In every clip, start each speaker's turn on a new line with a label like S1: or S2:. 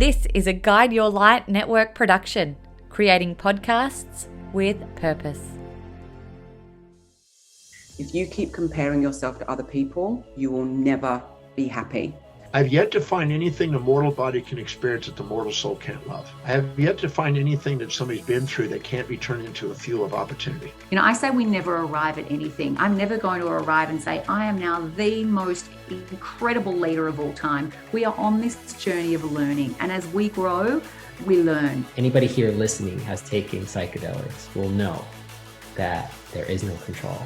S1: This is a Guide Your Light network production, creating podcasts with purpose.
S2: If you keep comparing yourself to other people, you will never be happy.
S3: I've yet to find anything the mortal body can experience that the mortal soul can't love. I have yet to find anything that somebody's been through that can't be turned into a fuel of opportunity.
S4: I say we never arrive at anything. I'm never going to arrive and say, I am now the most incredible leader of all time. We are on this journey of learning. And as we grow, we learn.
S5: Anybody here listening has taken psychedelics will know that there is no control.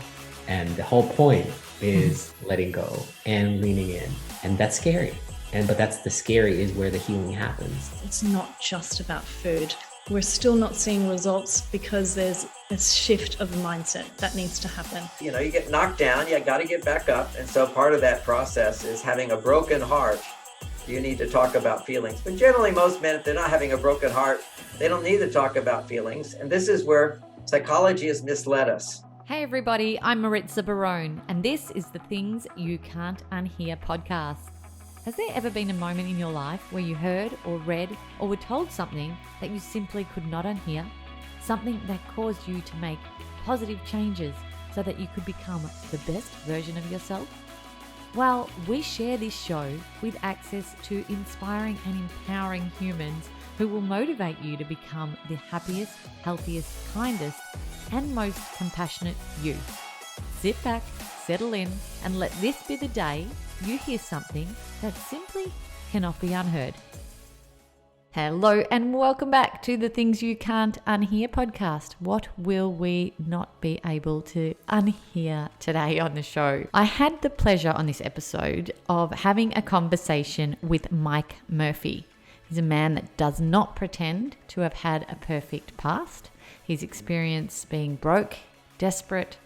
S5: And the whole point is letting go and leaning in. And that's scary. But that's the scary is where the healing happens.
S6: It's not just about food. We're still not seeing results because there's this shift of mindset that needs to happen.
S7: You get knocked down, you got to get back up. And so part of that process is having a broken heart. You need to talk about feelings. But generally, most men, if they're not having a broken heart, they don't need to talk about feelings. And this is where psychology has misled us.
S1: Hey everybody, I'm Margot Murphy, and this is the Things You Can't Unhear podcast. Has there ever been a moment in your life where you heard or read or were told something that you simply could not unhear? Something that caused you to make positive changes so that you could become the best version of yourself? Well, we share this show with access to inspiring and empowering humans who will motivate you to become the happiest, healthiest, kindest, and most compassionate you. Sit back, settle in, and let this be the day you hear something that simply cannot be unheard. Hello and welcome back to the Things You Can't Unhear podcast. What will we not be able to unhear today on the show? I had the pleasure on this episode of having a conversation with Margot Murphy. He's a man that does not pretend to have had a perfect past. He's experienced being broke, desperate,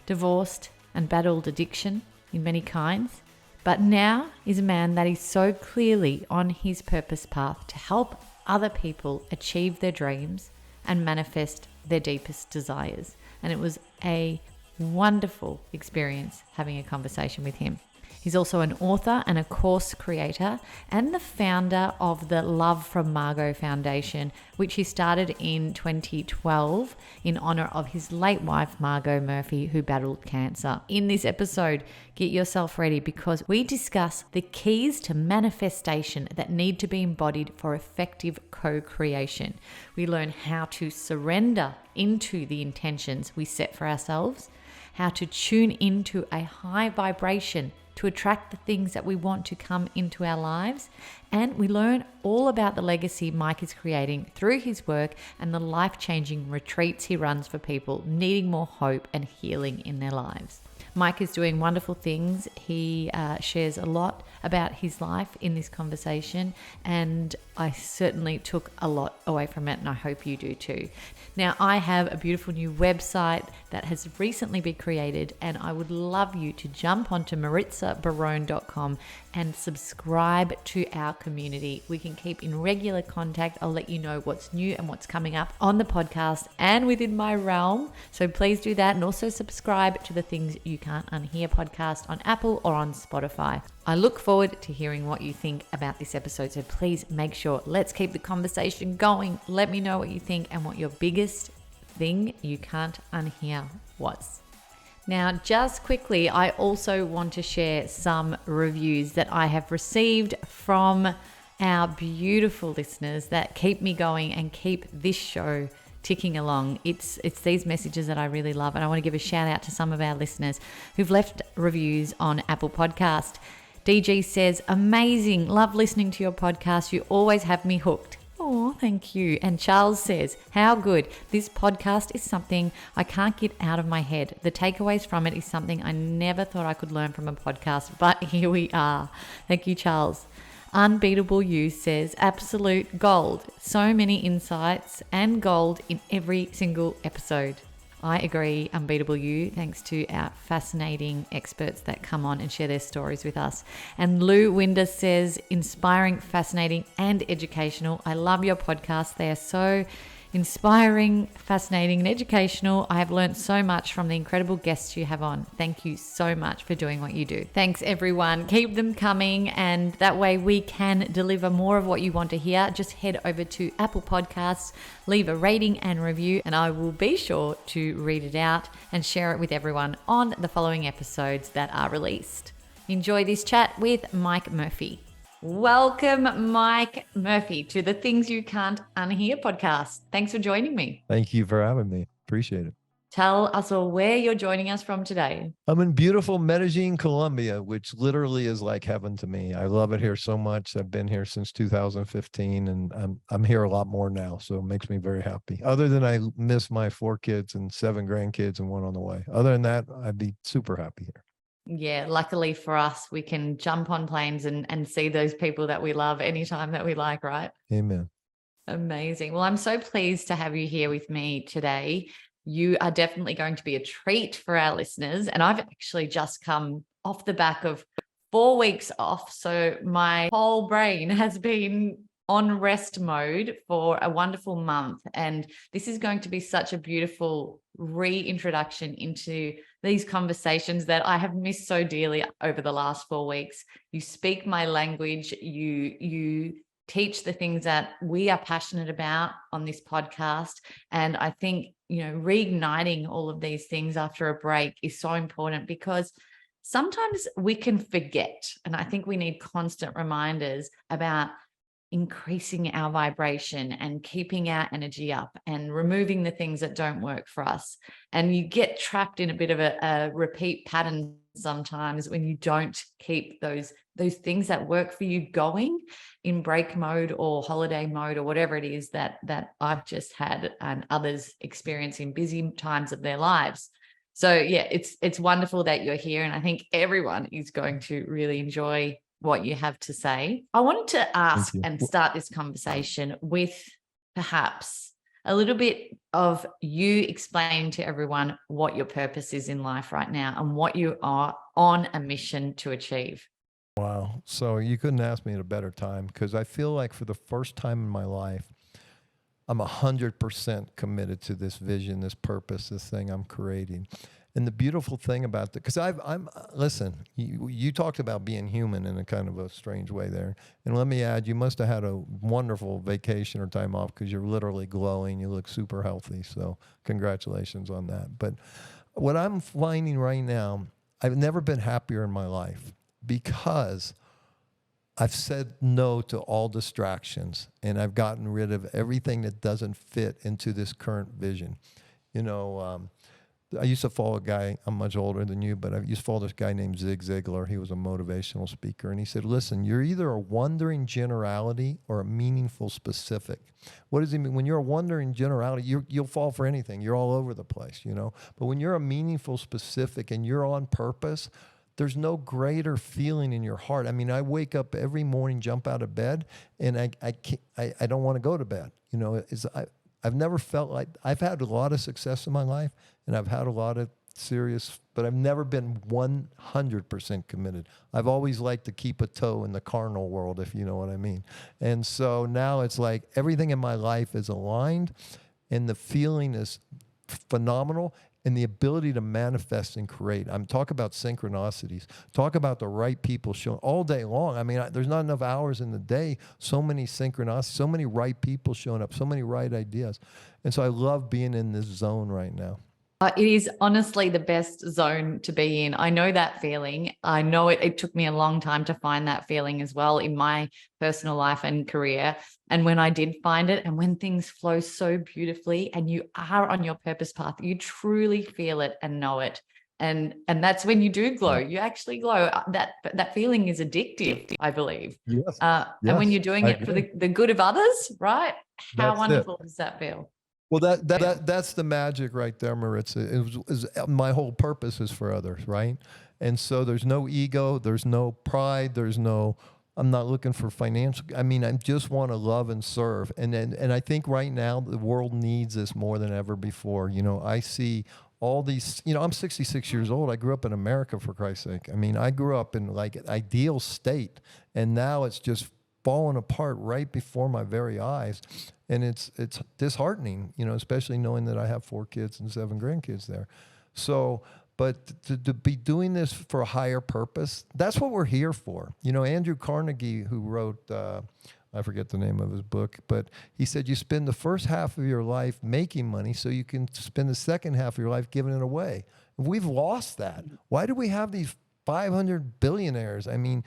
S1: divorced, and battled addiction in many kinds. But now is a man that is so clearly on his purpose path to help other people achieve their dreams and manifest their deepest desires. And it was a wonderful experience having a conversation with him. He's also an author and a course creator and the founder of the Love from Margot Foundation, which he started in 2012 in honor of his late wife, Margot Murphy, who battled cancer. In this episode, get yourself ready because we discuss the keys to manifestation that need to be embodied for effective co-creation. We learn how to surrender into the intentions we set for ourselves, how to tune into a high vibration to attract the things that we want to come into our lives. And we learn all about the legacy Mike is creating through his work and the life-changing retreats he runs for people needing more hope and healing in their lives. Mike is doing wonderful things. He shares a lot about his life in this conversation, and I certainly took a lot away from it, and I hope you do too. Now, I have a beautiful new website that has recently been created, and I would love you to jump onto maritzabarone.com and subscribe to our community. We can keep in regular contact. I'll let you know what's new and what's coming up on the podcast and within my realm. So please do that, and also subscribe to the Things You Can't Unhear podcast on Apple or on Spotify. I look forward to hearing what you think about this episode. So please make sure, let's keep the conversation going. Let me know what you think and what your biggest thing you can't unhear was. Now, just quickly, I also want to share some reviews that I have received from our beautiful listeners that keep me going and keep this show ticking along. It's these messages that I really love, and I want to give a shout out to some of our listeners who've left reviews on Apple Podcast. DG says, amazing, love listening to your podcast. You always have me hooked. Oh, thank you. And Charles says, how good. This podcast is something I can't get out of my head. The takeaways from it is something I never thought I could learn from a podcast, but here we are. Thank you, Charles. Unbeatable You says, absolute gold. So many insights and gold in every single episode. I agree, Unbeatable You, thanks to our fascinating experts that come on and share their stories with us. And Lou Winder says, inspiring, fascinating, and educational. I love your podcast. They are so inspiring, fascinating, and educational. I have learned so much from the incredible guests you have on. Thank you so much for doing what you do. Thanks, everyone. Keep them coming, and that way we can deliver more of what you want to hear. Just head over to Apple Podcasts, leave a rating and review, and I will be sure to read it out and share it with everyone on the following episodes that are released. Enjoy this chat with Mike Murphy. Welcome, Mike Murphy, to the Things You Can't Unhear podcast. Thanks for joining me.
S8: Thank you for having me. Appreciate it.
S1: Tell us all where you're joining us from today.
S8: I'm in beautiful Medellin, Colombia, which literally is like heaven to me. I love it here so much. I've been here since 2015, and I'm here a lot more now, so it makes me very happy. Other than I miss my 4 kids and 7 grandkids and 1 on the way. Other than that, I'd be super happy here.
S1: Yeah, luckily for us, we can jump on planes and see those people that we love anytime that we like, right?
S8: Amen.
S1: Amazing. Well, I'm so pleased to have you here with me today. You are definitely going to be a treat for our listeners. And I've actually just come off the back of 4 weeks off. So my whole brain has been on rest mode for a wonderful month. And this is going to be such a beautiful reintroduction into these conversations that I have missed so dearly over the last 4 weeks. You speak my language, you teach the things that we are passionate about on this podcast. And I think, reigniting all of these things after a break is so important, because sometimes we can forget. And I think we need constant reminders about increasing our vibration and keeping our energy up and removing the things that don't work for us. And you get trapped in a bit of a repeat pattern sometimes when you don't keep those things that work for you going in break mode or holiday mode or whatever it is that I've just had and others experience in busy times of their lives. So yeah, it's wonderful that you're here, and I think everyone is going to really enjoy what you have to say. I wanted to ask and start this conversation with perhaps a little bit of you explaining to everyone what your purpose is in life right now and what you are on a mission to achieve.
S8: Wow. So you couldn't ask me at a better time, because I feel like for the first time in my life, I'm 100% committed to this vision, this purpose, this thing I'm creating. And the beautiful thing about that, because listen, you talked about being human in a kind of a strange way there. And let me add, you must have had a wonderful vacation or time off, because you're literally glowing. You look super healthy. So congratulations on that. But what I'm finding right now, I've never been happier in my life, because I've said no to all distractions, and I've gotten rid of everything that doesn't fit into this current vision. I used to follow a guy, I'm much older than you, but I used to follow this guy named Zig Ziglar. He was a motivational speaker, and he said, listen, you're either a wandering generality or a meaningful specific. What does he mean? When you're a wandering generality, you'll fall for anything. You're all over the place, But when you're a meaningful specific and you're on purpose, there's no greater feeling in your heart. I mean, I wake up every morning, jump out of bed, and I don't want to go to bed. I've never felt like, I've had a lot of success in my life, and I've had a lot of serious, but I've never been 100% committed. I've always liked to keep a toe in the carnal world, if you know what I mean. And so now it's like everything in my life is aligned, and the feeling is phenomenal. And the ability to manifest and create. I'm talking about synchronicities. Talk about the right people showing all day long. I mean, there's not enough hours in the day. So many synchronicities, so many right people showing up, so many right ideas. And so I love being in this zone right now.
S1: It is honestly the best zone to be in. I know that feeling. I know it took me a long time to find that feeling as well in my personal life and career. And when I did find it, and when things flow so beautifully and you are on your purpose path, you truly feel it and know it. And that's when you do glow. You actually glow. That feeling is addictive, I believe.
S8: Yes.
S1: And when you're doing it for the good of others, right? How wonderful does that feel?
S8: Well, that's the magic right there, Maritza. My whole purpose is for others, right? And so there's no ego, there's no pride, I'm not looking for financial. I mean, I just want to love and serve. And I think right now the world needs this more than ever before. I see all these, I'm 66 years old. I grew up in America, for Christ's sake. I mean, I grew up in like an ideal state, and now it's just falling apart right before my very eyes. And it's disheartening, especially knowing that I have 4 kids and 7 grandkids there. So, but to be doing this for a higher purpose, that's what we're here for. Andrew Carnegie, who wrote, I forget the name of his book, but he said you spend the first half of your life making money so you can spend the second half of your life giving it away. We've lost that. Why do we have these 500 billionaires? I mean,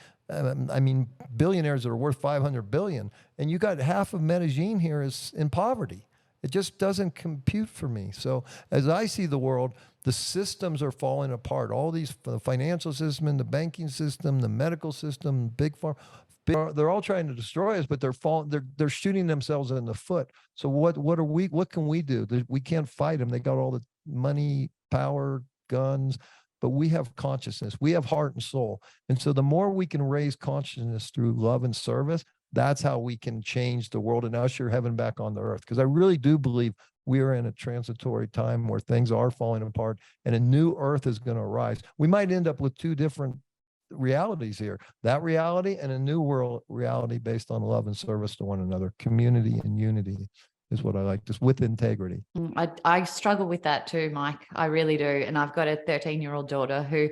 S8: billionaires that are worth 500 billion, and you got half of Medellin here is in poverty. It just doesn't compute for me. So as I see the world, the systems are falling apart. All these, the financial system, the banking system, the medical system, big pharma, they're all trying to destroy us, but they're shooting themselves in the foot. So what can we do? We can't fight them. They got all the money, power, guns, but we have consciousness. We have heart and soul. And so the more we can raise consciousness through love and service, that's how we can change the world and usher heaven back on the earth. Because I really do believe we are in a transitory time where things are falling apart and a new earth is going to arise. We might end up with 2 different realities here, that reality and a new world reality based on love and service to one another. Community and unity is what I like, just with integrity.
S1: I struggle with that too, Mike. I really do. And I've got a 13-year-old daughter who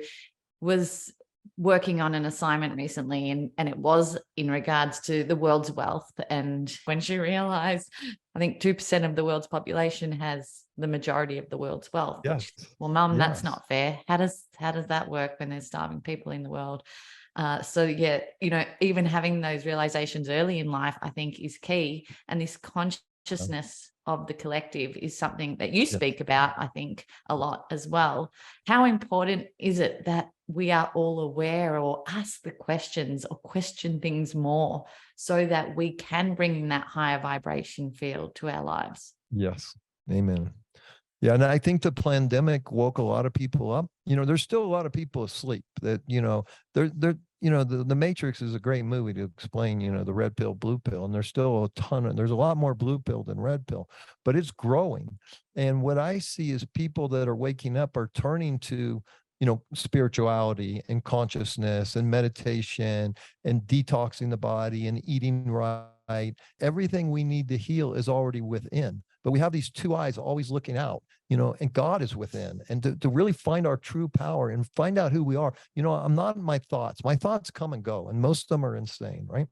S1: was working on an assignment recently, and it was in regards to the world's wealth. And when she realized, I think 2% of the world's population has the majority of the world's wealth.
S8: Yes.
S1: Well, Mum,
S8: Yes.
S1: That's not fair. How does that work when there's starving people in the world? So yeah, even having those realizations early in life, I think, is key. And this consciousness of the collective is something that you speak about, I think, a lot as well. How important is it that we are all aware or ask the questions or question things more so that we can bring in that higher vibration field to our lives?
S8: Yes. Amen. Yeah. And I think the pandemic woke a lot of people up. There's still a lot of people asleep that, the Matrix is a great movie to explain, the red pill, blue pill, and there's still there's a lot more blue pill than red pill, but it's growing. And what I see is people that are waking up are turning to, spirituality and consciousness and meditation and detoxing the body and eating right. Everything we need to heal is already within. But we have these 2 eyes always looking out, and God is within. And to really find our true power and find out who we are, I'm not in my thoughts. My thoughts come and go, and most of them are insane, right?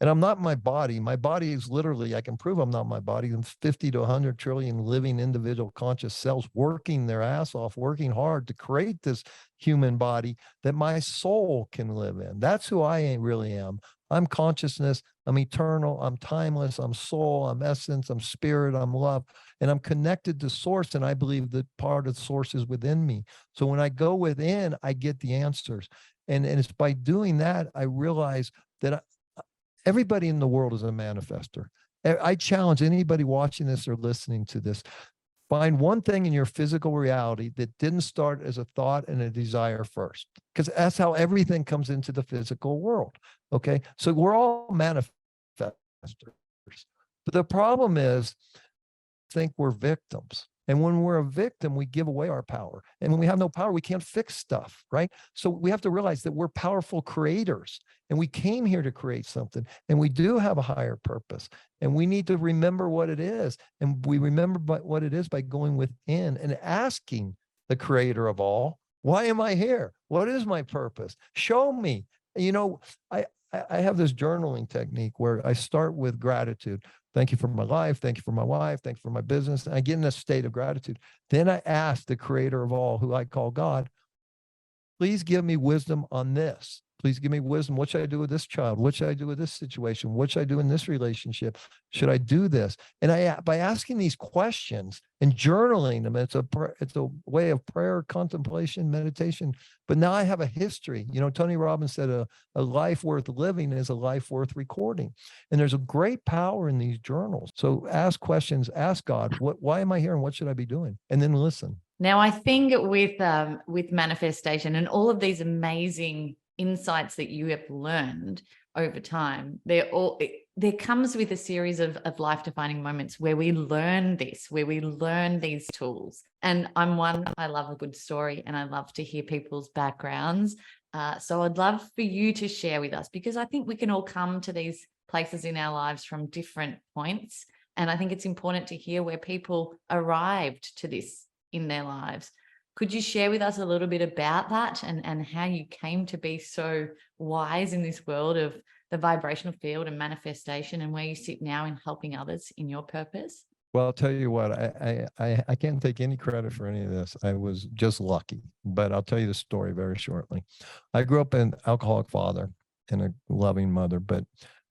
S8: And I'm not my body. My body is literally, I can prove I'm not my body. I'm 50 to 100 trillion living individual conscious cells working their ass off, working hard to create this human body that my soul can live in. That's who I really am. I'm consciousness. I'm eternal. I'm timeless. I'm soul. I'm essence. I'm spirit. I'm love. And I'm connected to source. And I believe that part of the source is within me. So when I go within, I get the answers. And it's by doing that, I realize that everybody in the world is a manifester. I challenge anybody watching this or listening to this, find one thing in your physical reality that didn't start as a thought and a desire first, because that's how everything comes into the physical world. Okay. So we're all manifestors. But the problem is, I think we're victims. And when we're a victim, we give away our power. And when we have no power, we can't fix stuff, right? So we have to realize that we're powerful creators and we came here to create something, and we do have a higher purpose, and we need to remember what it is. And we remember what it is by going within and asking the creator of all, why am I here? What is my purpose? Show me. I have this journaling technique where I start with gratitude. Thank you for my life. Thank you for my wife. Thank you for my business. And I get in a state of gratitude. Then I ask the creator of all, who I call God, please give me wisdom on this. Please give me wisdom. What should I do with this child? What should I do with this situation? What should I do in this relationship? Should I do this? And by asking these questions and journaling them, it's a way of prayer, contemplation, meditation. But now I have a history. Tony Robbins said a life worth living is a life worth recording. And there's a great power in these journals. So ask questions, ask God, why am I here and what should I be doing? And then listen.
S1: Now, I think with manifestation and all of these amazing insights that you have learned over time, there comes with a series of life-defining moments where we learn these tools. And I love a good story, and I love to hear people's backgrounds. So I'd love for you to share with us, because I think we can all come to these places in our lives from different points. And I think it's important to hear where people arrived to this in their lives. Could you share with us a little bit about that and how you came to be so wise in this world of the vibrational field and manifestation, and where you sit now in helping others in your purpose?
S8: Well, I'll tell you what, I can't take any credit for any of this. I was just lucky, but I'll tell you the story very shortly. I grew up an alcoholic father and a loving mother, but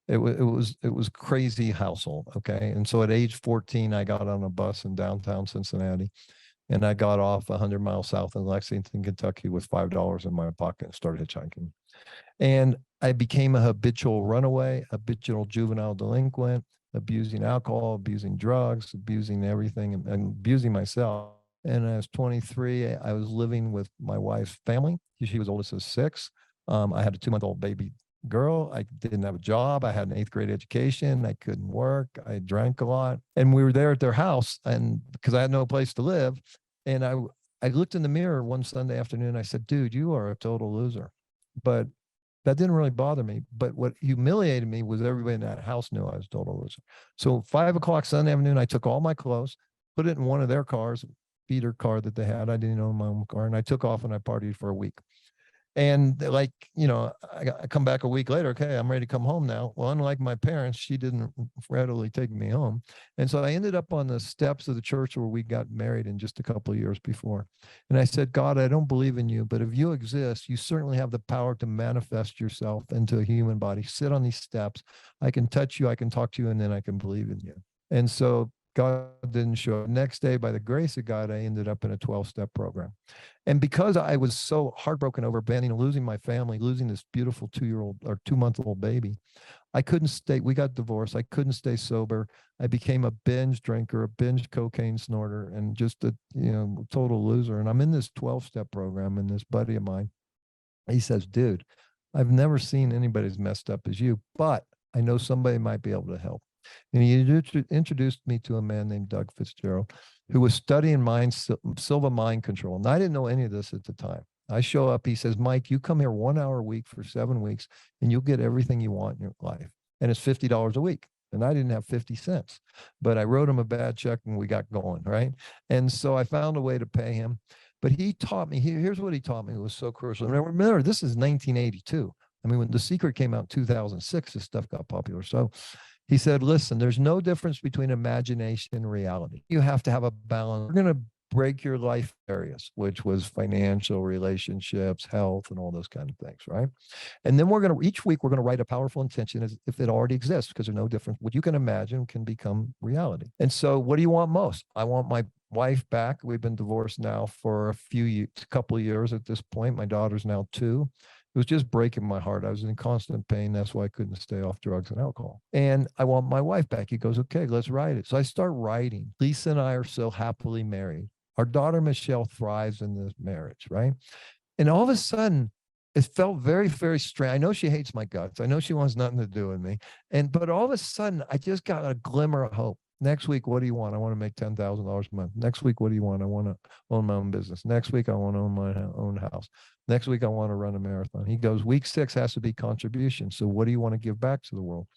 S8: it was crazy household. Okay. And so at age 14, I got on a bus in downtown Cincinnati, and I got off 100 miles south in Lexington, Kentucky with $5 in my pocket and started hitchhiking. And I became a habitual runaway, habitual juvenile delinquent, abusing alcohol, abusing drugs, abusing everything, and abusing myself. And I was 23. I was living with my wife's family. She was oldest of six. I had a 2-month-old baby girl. I didn't have a job. I had an 8th grade education. I couldn't work. I drank a lot. And we were there at their house, and because I had no place to live. And I looked in the mirror one Sunday afternoon. I said, dude, you are a total loser. But that didn't really bother me. But what humiliated me was everybody in that house knew I was a total loser. So 5 o'clock Sunday afternoon, I took all my clothes, put it in one of their cars, feeder car that they had. I didn't own my own car. And I took off and I partied for a week. And like, I come back a week later. Okay, I'm ready to come home now. Well, unlike my parents, she didn't readily take me home. And so I ended up on the steps of the church where we got married in just a couple of years before. And I said, God, I don't believe in you, but if you exist, you certainly have the power to manifest yourself into a human body. Sit on these steps. I can touch you, I can talk to you, and then I can believe in you. And so God didn't show up. Next day, by the grace of God, I ended up in a 12-step program. And because I was so heartbroken over abandoning, losing my family, losing this beautiful 2-month-old baby, I couldn't stay. We got divorced. I couldn't stay sober. I became a binge drinker, a binge cocaine snorter, and just a total loser. And I'm in this 12-step program, and this buddy of mine, he says, dude, I've never seen anybody as messed up as you, but I know somebody might be able to help. And he introduced me to a man named Doug Fitzgerald, who was studying Silva mind control. And I didn't know any of this at the time. I show up, he says, Mike, you come here 1 hour a week for 7 weeks, and you'll get everything you want in your life. And it's $50 a week. And I didn't have 50 cents, but I wrote him a bad check and we got going, right? And so I found a way to pay him. But he taught me, here's what he taught me. It was so crucial. And remember, this is 1982. I mean, when The Secret came out in 2006, this stuff got popular. So he said, listen, there's no difference between imagination and reality. You have to have a balance. We're going to break your life areas, which was financial, relationships, health, and all those kind of things, right? And then each week, we're going to write a powerful intention as if it already exists, because there's no difference. What you can imagine can become reality. And so what do you want most? I want my wife back. We've been divorced now for a couple of years at this point. My daughter's now 2. It was just breaking my heart. I was in constant pain. That's why I couldn't stay off drugs and alcohol. And I want my wife back. He goes, okay, let's write it. So I start writing. Lisa and I are so happily married. Our daughter, Michelle, thrives in this marriage, right? And all of a sudden, it felt very, very strange. I know she hates my guts. I know she wants nothing to do with me. But all of a sudden, I just got a glimmer of hope. Next week, what do you want? I want to make $10,000 a month. Next week, what do you want? I want to own my own business. Next week, I want to own my own house. Next week, I want to run a marathon. He goes, week 6 has to be contribution. So what do you want to give back to the world?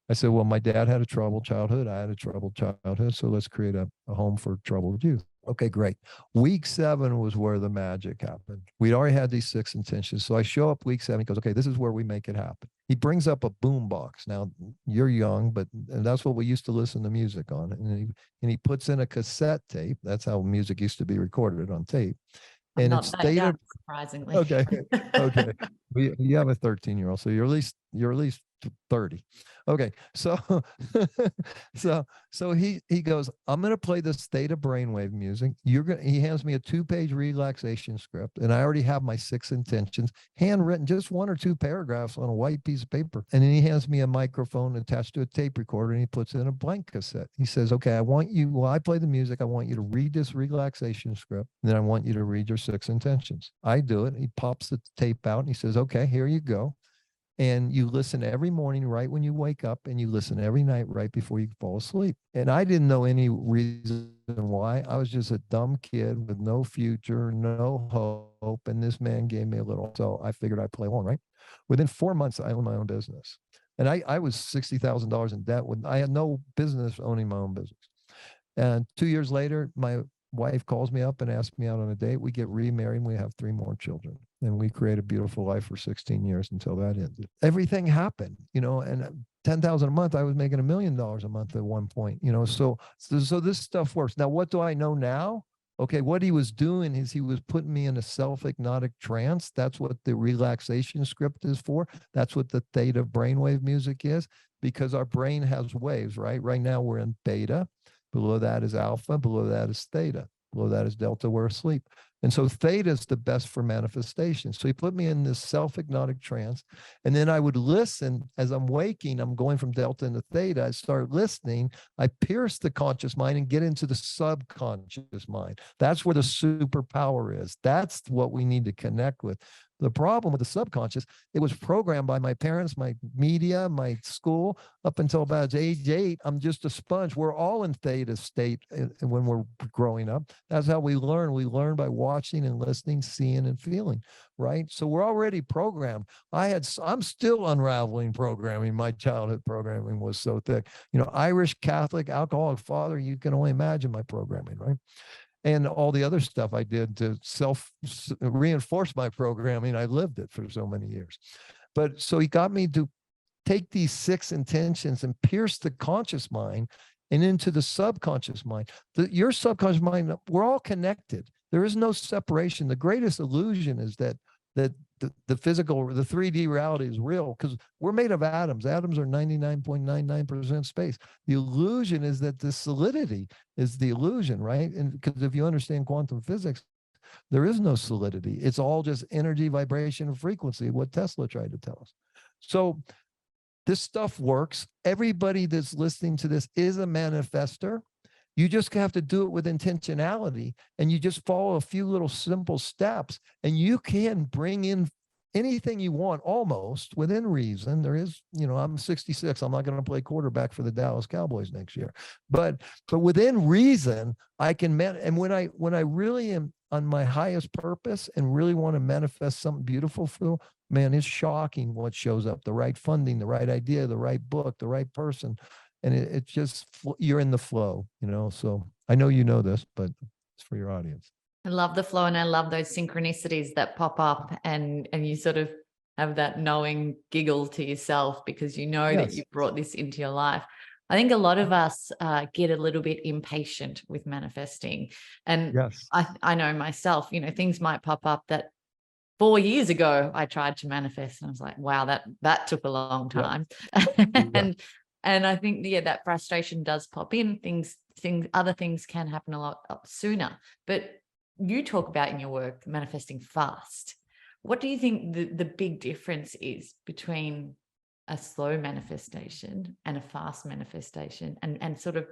S8: I said, well, my dad had a troubled childhood. I had a troubled childhood. So let's create a home for troubled youth. Okay, great. Week 7 was where the magic happened. We'd already had these 6 intentions. So I show up week 7. He goes, okay, this is where we make it happen. He brings up a boom box. Now, you're young, but that's what we used to listen to music on. And he puts in a cassette tape. That's how music used to be recorded, on tape. And it's stated,
S1: surprisingly.
S8: Okay. You have a 13-year-old, so you're at least 30. Okay. So he goes, I'm going to play this theta brainwave music. He hands me a 2-page relaxation script, and I already have my 6 intentions handwritten, just 1 or 2 paragraphs on a white piece of paper. And then he hands me a microphone attached to a tape recorder, and he puts in a blank cassette. He says, okay, while I play the music, I want you to read this relaxation script. And then I want you to read your 6 intentions. I do it. He pops the tape out and he says, okay, here you go. And you listen every morning right when you wake up, and you listen every night right before you fall asleep. And I didn't know any reason why. I was just a dumb kid with no future, no hope. And this man gave me a little, so I figured I'd play along, right? Within 4 months, I owned my own business. And I was $60,000 in debt when I had no business owning my own business. And 2 years later, my wife calls me up and asks me out on a date. We get remarried and we have 3 more children. And we create a beautiful life for 16 years until that ended. Everything happened, and 10,000 a month, I was making $1 million a month at one point, so this stuff works. Now, what do I know now? Okay, what he was doing is he was putting me in a self-hypnotic trance. That's what the relaxation script is for. That's what the theta brainwave music is, because our brain has waves, right? Right now we're in beta. Below that is alpha. Below that is theta. Below that is delta. We're asleep. And so theta is the best for manifestation. So he put me in this self-hypnotic trance. And then I would listen as I'm waking. I'm going from delta into theta. I start listening. I pierce the conscious mind and get into the subconscious mind. That's where the superpower is. That's what we need to connect with. The problem with the subconscious, it was programmed by my parents, my media, my school. Up until about age 8, I'm just a sponge. We're all in theta state when we're growing up. That's how we learn. We learn by watching and listening, seeing and feeling, right? So we're already programmed. I'm still unraveling programming. My childhood programming was so thick. Irish, Catholic, alcoholic father, you can only imagine my programming, right? And all the other stuff I did to reinforce my programming. I lived it for so many years. But so he got me to take these 6 intentions and pierce the conscious mind and into the subconscious mind. Your subconscious mind, we're all connected. There is no separation. The greatest illusion is that the physical, the 3D reality is real, because we're made of atoms. Atoms are 99.99% space. The illusion is that the solidity is the illusion, right? And because if you understand quantum physics, there is no solidity. It's all just energy, vibration, and frequency, what Tesla tried to tell us. So this stuff works. Everybody that's listening to this is a manifester. You just have to do it with intentionality, and you just follow a few little simple steps, and you can bring in anything you want almost within reason. There is, I'm 66. I'm not going to play quarterback for the Dallas Cowboys next year, but within reason, I can and when I really am on my highest purpose and really want to manifest something beautiful for, man, it's shocking what shows up. The right funding, the right idea, the right book, the right person. And it's just, you're in the flow, so I know you know this, but it's for your audience.
S1: I love the flow, and I love those synchronicities that pop up, and you sort of have that knowing giggle to yourself because you know that you brought this into your life. I think a lot of us get a little bit impatient with manifesting. And I know myself, things might pop up that 4 years ago I tried to manifest, and I was like, wow, that took a long time. And I think, that frustration does pop in. Other things can happen a lot sooner. But you talk about in your work manifesting fast. What do you think the big difference is between a slow manifestation and a fast manifestation, and sort of,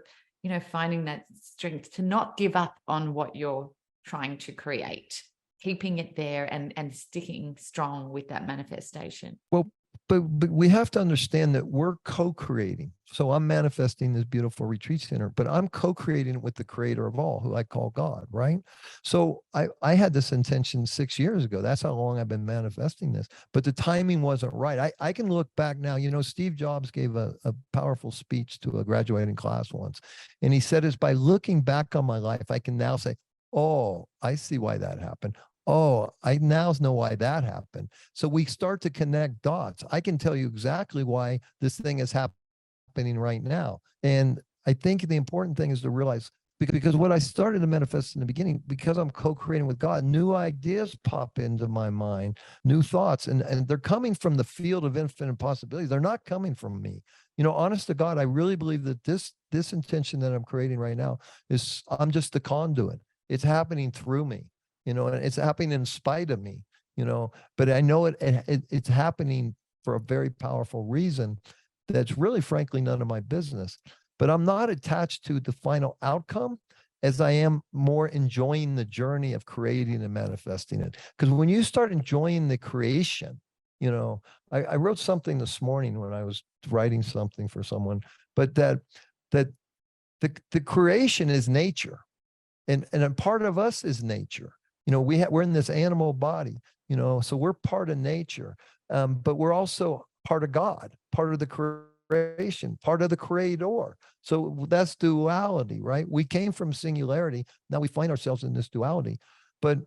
S1: finding that strength to not give up on what you're trying to create, keeping it there and sticking strong with that manifestation?
S8: Well, but we have to understand that we're co-creating. So I'm manifesting this beautiful retreat center, but I'm co-creating it with the creator of all, who I call God, right? So I had this intention 6 years ago. That's how long I've been manifesting this, but the timing wasn't right. I can look back now. Steve Jobs gave a powerful speech to a graduating class once, and he said, it's by looking back on my life, I can now say, oh, I see why that happened. Oh, I now know why that happened. So we start to connect dots. I can tell you exactly why this thing is happening right now. And I think the important thing is to realize, because what I started to manifest in the beginning, because I'm co-creating with God, new ideas pop into my mind, new thoughts, and they're coming from the field of infinite possibilities. They're not coming from me. Honest to God, I really believe that this intention that I'm creating right now is, I'm just the conduit. It's happening through me. And it's happening in spite of me, but I know it's happening for a very powerful reason that's really, frankly, none of my business. But I'm not attached to the final outcome as I am more enjoying the journey of creating and manifesting it. Because when you start enjoying the creation, I wrote something this morning when I was writing something for someone, but that the creation is nature, and a part of us is nature. We're in this animal body, so we're part of nature, but we're also part of God, part of the creation, part of the creator. So that's duality, right? We came from singularity. Now we find ourselves in this duality. But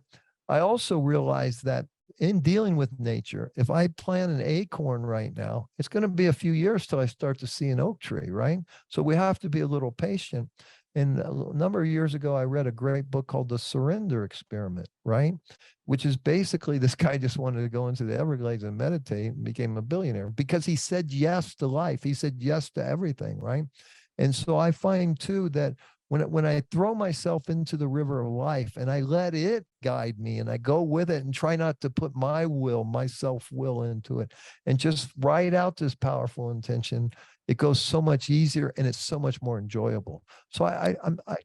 S8: I also realize that in dealing with nature, if I plant an acorn right now, it's going to be a few years till I start to see an oak tree, right? So we have to be a little patient. And a number of years ago, I read a great book called The Surrender Experiment, right? Which is basically this guy just wanted to go into the Everglades and meditate and became a billionaire because he said yes to life. He said yes to everything, right? And so I find too that when I throw myself into the river of life and I let it guide me and I go with it and try not to put my will, my self-will into it and just write out this powerful intention, it goes so much easier and it's so much more enjoyable. So I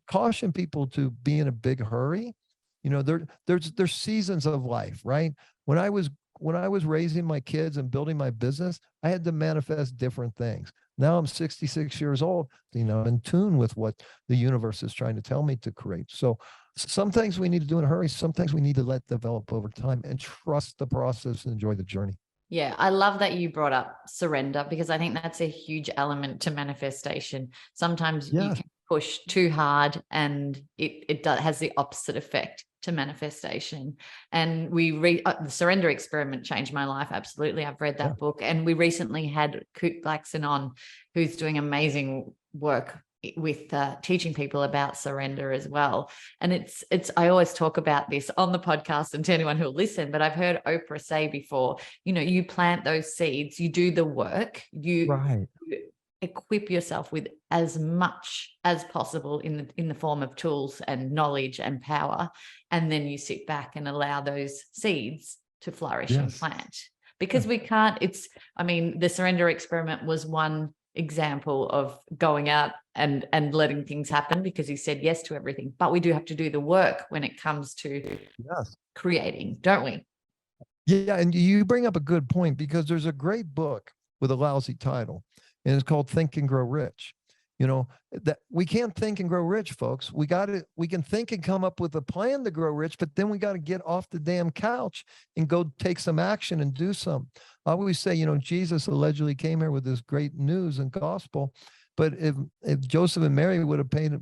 S8: caution people to be in a big hurry. You know, there's seasons of life, right? When I was raising my kids and building my business, I had to manifest different things. Now I'm 66 years old, you know, in tune with what the universe is trying to tell me to create. So some things we need to do in a hurry, some things we need to let develop over time and trust the process and enjoy the journey.
S1: Yeah, I love that you brought up surrender because I think that's a huge element to manifestation. Sometimes you can push too hard and it has the opposite effect to manifestation. And the Surrender Experiment changed my life. Absolutely. I've read that book. And we recently had Coop Blackson on, who's doing amazing work with teaching people about surrender as well. And it's I always talk about this on the podcast and to anyone who'll listen, but I've heard Oprah say before, you know, you plant those seeds, you do the work, you equip yourself with as much as possible in the form of tools and knowledge and power, and then you sit back and allow those seeds to flourish and plant. Because we can't, the Surrender Experiment was one example of going out and letting things happen because he said yes to everything, but we do have to do the work when it comes to creating, don't we?
S8: Yeah, and you bring up a good point because there's a great book with a lousy title, and it's called Think and Grow Rich. You know, that we can't think and grow rich, folks. We can think and come up with a plan to grow rich, but then we got to get off the damn couch and go take some action and do some. I always say, you know, Jesus allegedly came here with this great news and gospel, but if Joseph and Mary would have paid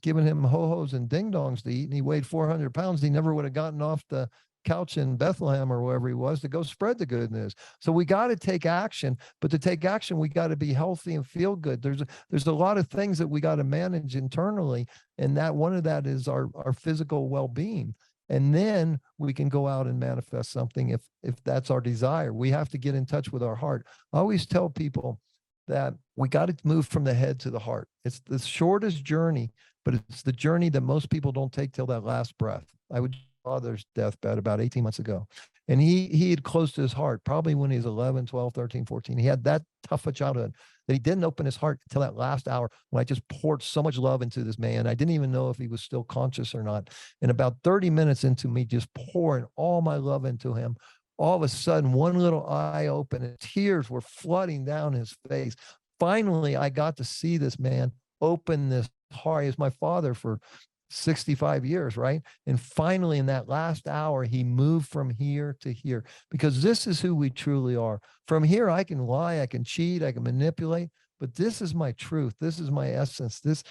S8: given him ho-hos and ding-dongs to eat, and he weighed 400 pounds, he never would have gotten off the couch in Bethlehem or wherever he was to go spread the good news. So we got to take action, but to take action, we got to be healthy and feel good. There's a lot of things that we got to manage internally. And that one of that is our physical well-being. And then we can go out and manifest something if that's our desire. We have to get in touch with our heart. I always tell people that we got to move from the head to the heart. It's the shortest journey, but it's the journey that most people don't take till that last breath. I would father's deathbed about 18 months ago. And he had closed his heart probably when he was 11, 12, 13, 14. He had that tough a childhood that he didn't open his heart until that last hour when I just poured so much love into this man. I didn't even know if he was still conscious or not. And about 30 minutes into me just pouring all my love into him, all of a sudden one little eye opened and tears were flooding down his face. Finally, I got to see this man open this heart. He was my father for 65 years, right? And finally, in that last hour, he moved from here to here because this is who we truly are. From here, I can lie, I can cheat, I can manipulate, but this is my truth. This is my essence. This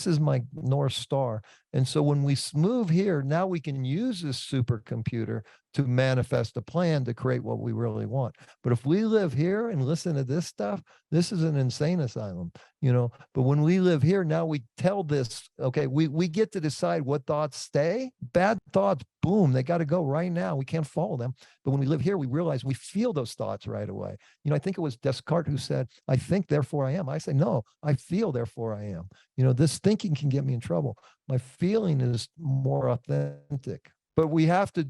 S8: is my North Star. And so when we move here, now we can use this supercomputer to manifest a plan to create what we really want. But if we live here and listen to this stuff, this is an insane asylum, you know. But when we live here, now we tell this, okay, we get to decide what thoughts stay. Bad thoughts, boom, they got to go right now. We can't follow them. But when we live here, we realize we feel those thoughts right away. You know, I think it was Descartes who said, I think, therefore I am. I say, no, I feel, therefore I am. You know, this thinking can get me in trouble. My feeling is more authentic. But we have to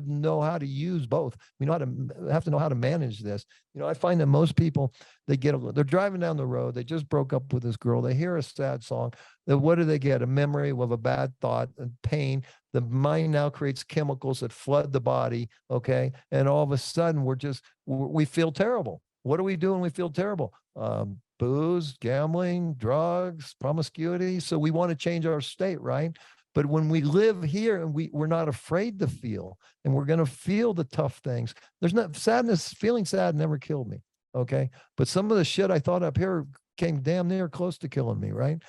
S8: know how to use both. We have to know how to manage this. You know, I find that most people, they're driving down the road. They just broke up with this girl. They hear a sad song. Then what do they get? A memory of a bad thought and pain. The mind now creates chemicals that flood the body. Okay. And all of a sudden we feel terrible. What do we do when we feel terrible? Booze, gambling, drugs, promiscuity. So we want to change our state, right? But when we live here and we're not afraid to feel, and we're going to feel the tough things, there's not sadness. Feeling sad never killed me. Okay. But some of the shit I thought up here came damn near close to killing me, right?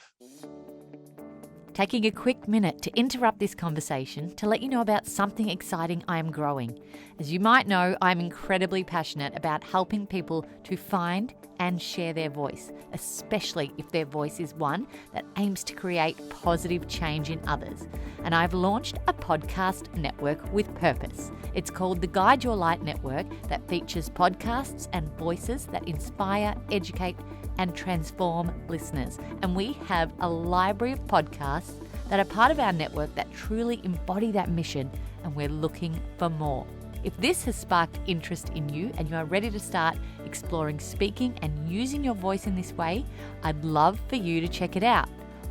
S1: Taking a quick minute to interrupt this conversation to let you know about something exciting I am growing. As you might know, I'm incredibly passionate about helping people to find and share their voice, especially if their voice is one that aims to create positive change in others. And I've launched a podcast network with purpose. It's called the Guide Your Light Network, that features podcasts and voices that inspire, educate, and transform listeners. And we have a library of podcasts that are part of our network that truly embody that mission, and we're looking for more. If this has sparked interest in you and you are ready to start exploring speaking and using your voice in this way, I'd love for you to check it out.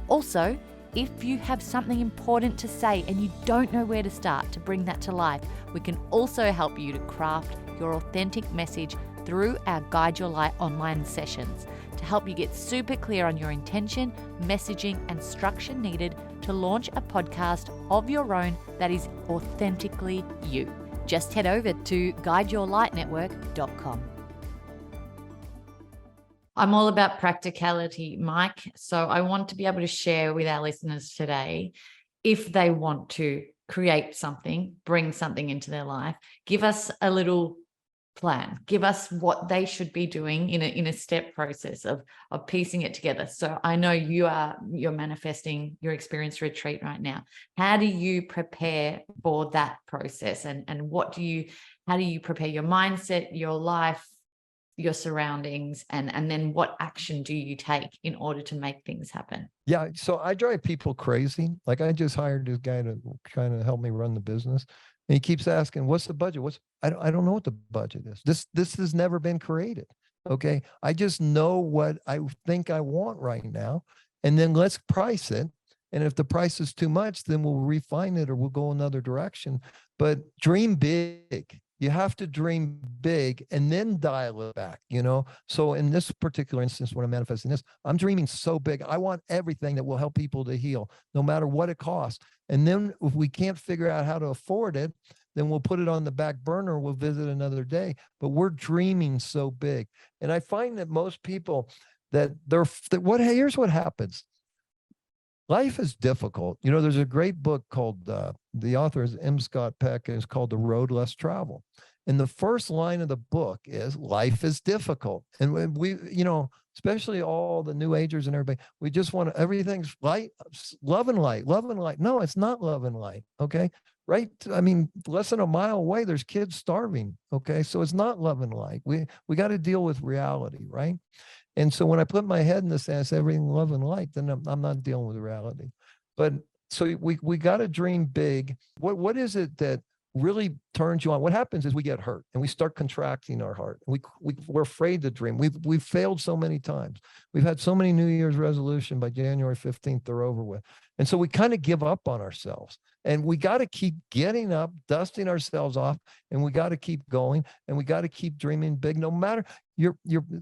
S1: Also, if you have something important to say and you don't know where to start to bring that to life, we can also help you to craft your authentic message through our Guide Your Light online sessions to help you get super clear on your intention, messaging, and structure needed to launch a podcast of your own that is authentically you. Just head over to guideyourlightnetwork.com. I'm all about practicality, Mike. So I want to be able to share with our listeners today, if they want to create something, bring something into their life, give us a little plan, give us what they should be doing in a step process of piecing it together. So I know you're manifesting your experience retreat right now. How do you prepare for that process, and how do you prepare your mindset, your life, your surroundings, and then what action do you take in order to make things happen?
S8: Yeah. So I drive people crazy. Like, I just hired this guy to kind of help me run the business. And he keeps asking, what's the budget? I don't know what the budget is. This has never been created. Okay. I just know what I think I want right now. And then let's price it. And if the price is too much, then we'll refine it or we'll go another direction. But dream big. You have to dream big and then dial it back, So in this particular instance, when I'm manifesting this, I'm dreaming so big. I want everything that will help people to heal, no matter what it costs. And then if we can't figure out how to afford it, then we'll put it on the back burner. We'll visit another day. But we're dreaming so big. And I find that most people here's what happens. Life is difficult. There's a great book called, the author is M. Scott Peck, and it's called The Road Less Traveled. And the first line of the book is, life is difficult. And we, especially all the new agers and everybody, we just want everything's light, love and light, love and light. No, it's not love and light. Okay. Right. I mean, less than a mile away, there's kids starving. Okay. So it's not love and light. We got to deal with reality. Right. And so when I put my head in the sand, everything love and light, then I'm not dealing with reality. But so we got to dream big. What is it that really turns you on? What happens is we get hurt and we start contracting our heart. We're afraid to dream. We've failed so many times. We've had so many New Year's resolution by January 15th, they're over with. And so we kind of give up on ourselves, and we got to keep getting up, dusting ourselves off, and we got to keep going, and we got to keep dreaming big, no matter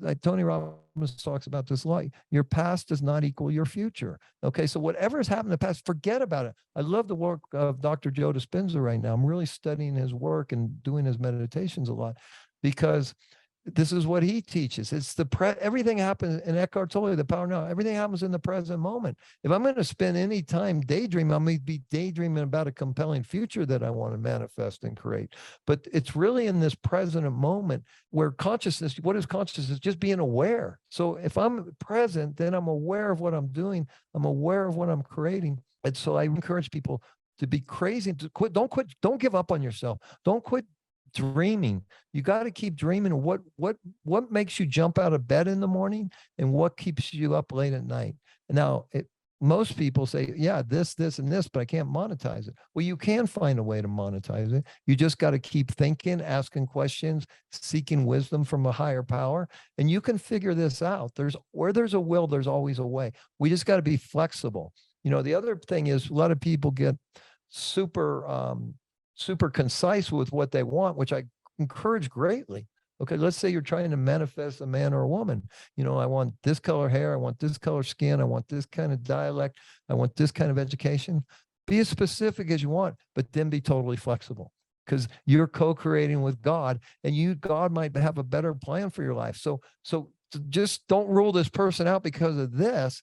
S8: like Tony Robbins talks about this a lot. Your past does not equal your future. Okay. So whatever has happened in the past, forget about it. I love the work of Dr. Joe Dispenza right now. I'm really studying his work and doing his meditations a lot, because this is what he teaches. It's everything happens in Eckhart Tolle, The Power Now. Everything happens in the present moment. If I'm going to spend any time daydreaming, I'm going to be daydreaming about a compelling future that I want to manifest and create. But it's really in this present moment where consciousness, what is consciousness? Just being aware. So if I'm present, then I'm aware of what I'm doing. I'm aware of what I'm creating. And so I encourage people to be crazy, to quit. Don't give up on yourself. Don't quit dreaming. You got to keep dreaming. What makes you jump out of bed in the morning, and what keeps you up late at night? Now, most people say, yeah, this, and this, but I can't monetize it. Well, you can find a way to monetize it. You just got to keep thinking, asking questions, seeking wisdom from a higher power, and you can figure this out. Where there's a will, there's always a way. We just got to be flexible. The other thing is, a lot of people get super concise with what they want, which I encourage greatly. Okay, let's say you're trying to manifest a man or a woman. I want this color hair, I want this color skin, I want this kind of dialect, I want this kind of education. Be as specific as you want, but then be totally flexible, because you're co-creating with God, and God might have a better plan for your life. So just don't rule this person out because of this.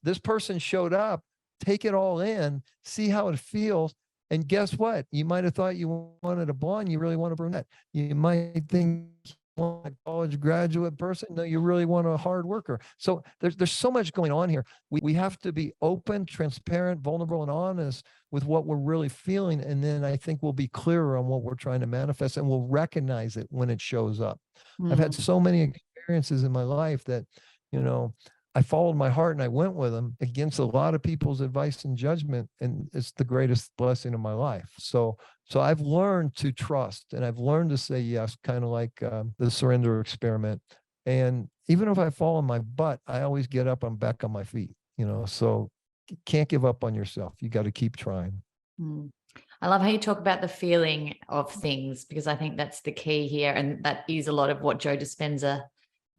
S8: This person showed up, take it all in, see how it feels. And guess what? You might have thought you wanted a blonde, you really want a brunette. You might think you want a college graduate person. No, you really want a hard worker. So there's so much going on here. We have to be open, transparent, vulnerable, and honest with what we're really feeling. And then I think we'll be clearer on what we're trying to manifest, and we'll recognize it when it shows up. I've had so many experiences in my life that, I followed my heart and I went with them against a lot of people's advice and judgment. And it's the greatest blessing of my life. So I've learned to trust, and I've learned to say yes, kind of like the surrender experiment. And even if I fall on my butt, I always get up, I'm back on my feet, so you can't give up on yourself. You got to keep trying.
S1: I love how you talk about the feeling of things, because I think that's the key here. And that is a lot of what Joe Dispenza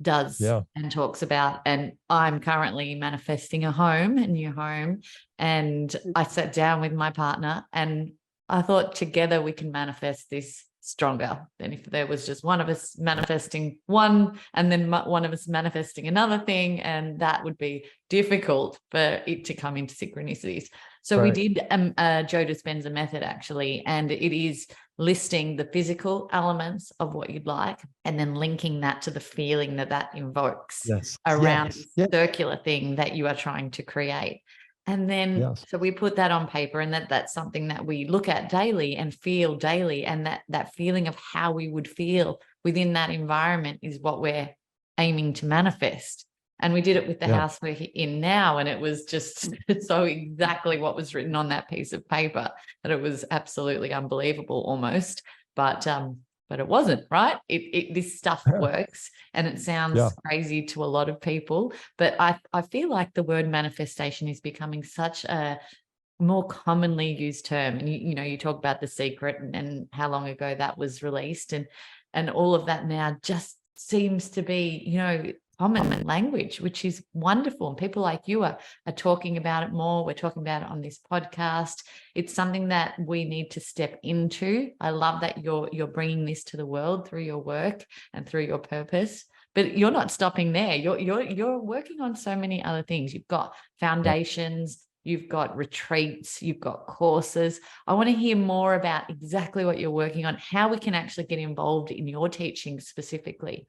S1: does and talks about. And I'm currently manifesting a new home. And I sat down with my partner and I thought together we can manifest this stronger than if there was just one of us manifesting one and then one of us manifesting another thing. And that would be difficult for it to come into synchronicities. So we did a Joe Dispenza method actually, and it is listing the physical elements of what you'd like and then linking that to the feeling that invokes around the circular thing that you are trying to create. And then, so we put that on paper, and that's something that we look at daily and feel daily. And that feeling of how we would feel within that environment is what we're aiming to manifest. And we did it with the house we're in now. And it was just so exactly what was written on that piece of paper that it was absolutely unbelievable almost. But it wasn't, right? This stuff works, and it sounds crazy to a lot of people. But I feel like the word manifestation is becoming such a more commonly used term. And you talk about The Secret and how long ago that was released, and all of that now just seems to be, common language, which is wonderful. And people like you are talking about it more. We're talking about it on this podcast. It's something that we need to step into. I love that you're bringing this to the world through your work and through your purpose. But you're not stopping there. You're working on so many other things. You've got foundations, you've got retreats, you've got courses. I want to hear more about exactly what you're working on, how we can actually get involved in your teaching specifically.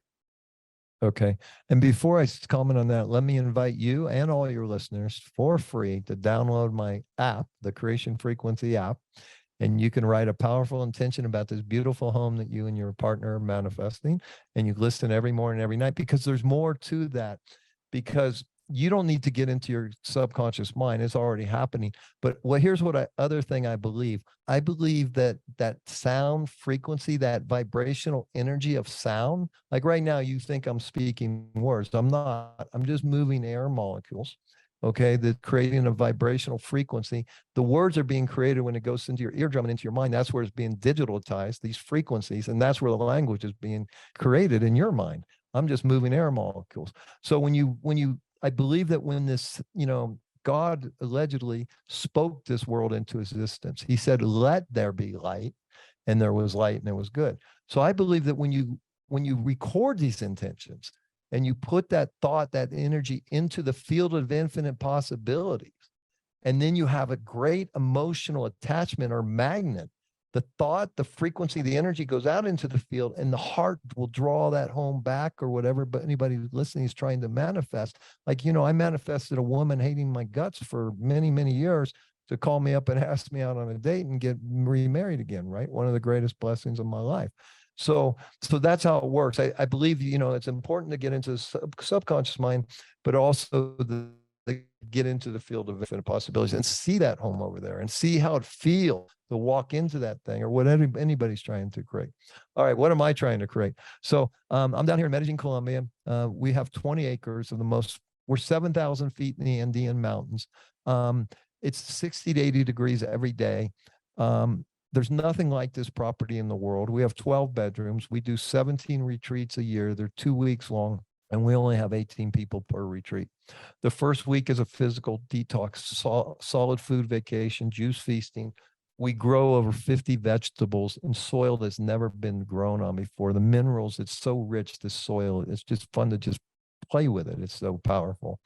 S8: Okay. And before I comment on that, let me invite you and all your listeners for free to download my app, the Creation Frequency app. And you can write a powerful intention about this beautiful home that you and your partner are manifesting. And you listen every morning, every night, because there's more to that. Because you don't need to get into your subconscious mind. It's already happening. But here's other thing I believe. I believe that sound frequency, that vibrational energy of sound, like right now, you think I'm speaking words. I'm not. I'm just moving air molecules. Okay, that's creating a vibrational frequency. The words are being created when it goes into your eardrum and into your mind. That's where it's being digitalized, these frequencies, and that's where the language is being created in your mind. I'm just moving air molecules. So I believe that when this, God allegedly spoke this world into existence, he said, let there be light, and there was light, and it was good. So I believe that when you record these intentions and you put that thought, that energy into the field of infinite possibilities, and then you have a great emotional attachment or magnet, the thought, the frequency, the energy goes out into the field, and the heart will draw that home back, or whatever. But anybody who's listening is trying to manifest. Like, I manifested a woman hating my guts for many, many years to call me up and ask me out on a date and get remarried again, right? One of the greatest blessings of my life. So that's how it works. I believe, it's important to get into the subconscious mind, but also get into the field of infinite possibilities and see that home over there and see how it feels to walk into that thing, or what anybody's trying to create. All right, what am I trying to create? So I'm down here in Medellin, Colombia. We have 20 acres of we're 7,000 feet in the Andean mountains. It's 60 to 80 degrees every day. There's nothing like this property in the world. We have 12 bedrooms. We do 17 retreats a year. They're 2 weeks long. and we only have 18 people per retreat. The first week is a physical detox, solid food vacation, juice feasting. We grow over 50 vegetables in soil that's never been grown on before. The minerals, it's so rich, this soil, it's just fun to just play with it. It's so powerful.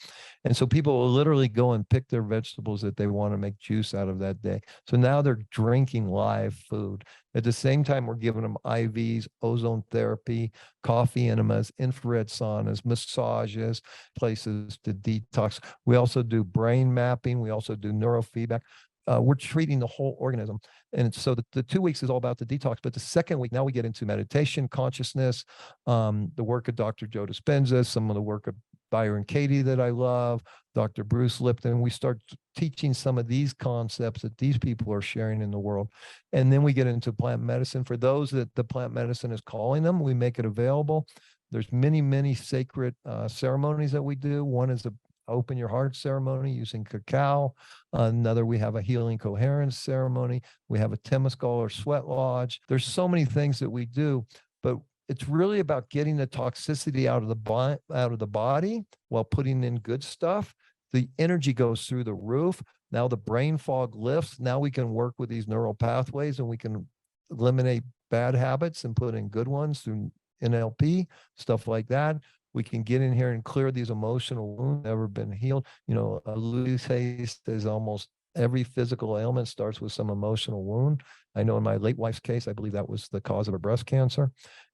S8: And so people will literally go and pick their vegetables that they want to make juice out of that day. So now they're drinking live food. At the same time, we're giving them IVs, ozone therapy, coffee enemas, infrared saunas, massages, places to detox. We also do brain mapping. We also do neurofeedback. We're treating the whole organism. And so the 2 weeks is all about the detox. But the second week, now we get into meditation, consciousness, the work of Dr. Joe Dispenza, some of the work of Byron Katie that I love, Dr. Bruce Lipton. We start teaching some of these concepts that these people are sharing in the world. And then we get into plant medicine. For those that the plant medicine is calling them, we make it available. There's many, many sacred ceremonies that we do. One is a open your heart ceremony using cacao. Another, we have a healing coherence ceremony. We have a Temescal or sweat lodge. There's so many things that we do, but it's really about getting the toxicity out of the body while putting in good stuff. The energy goes through the roof. Now the brain fog lifts. Now we can work with these neural pathways and we can eliminate bad habits and put in good ones through NLP, stuff like that. We can get in here and clear these emotional wounds never been healed. You know, Louise Hay says almost every physical ailment starts with some emotional wound. I know in my late wife's case, I believe that was the cause of her breast cancer.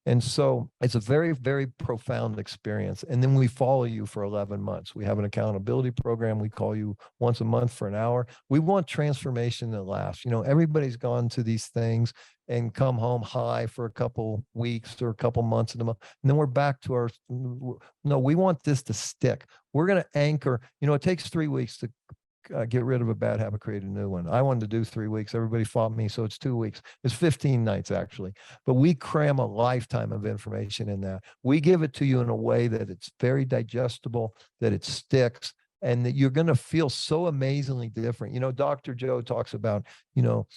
S8: And so it's a very, very profound experience. And then we follow you for 11 months. We have an accountability program. We call you once a month for an hour. We want transformation that lasts. You know, everybody's gone to these things and come home high for a couple weeks or a couple months in a month. And then we're back to our, no, we want this to stick. We're going to anchor, you know, it takes 3 weeks to get rid of a bad habit, create a new one. I wanted to do 3 weeks. Everybody fought me. So it's 2 weeks. It's 15 nights actually, but we cram a lifetime of information in that. We give it to you in a way that it's very digestible, that it sticks, and that you're going to feel so amazingly different. You know, Dr. Joe talks about, you know,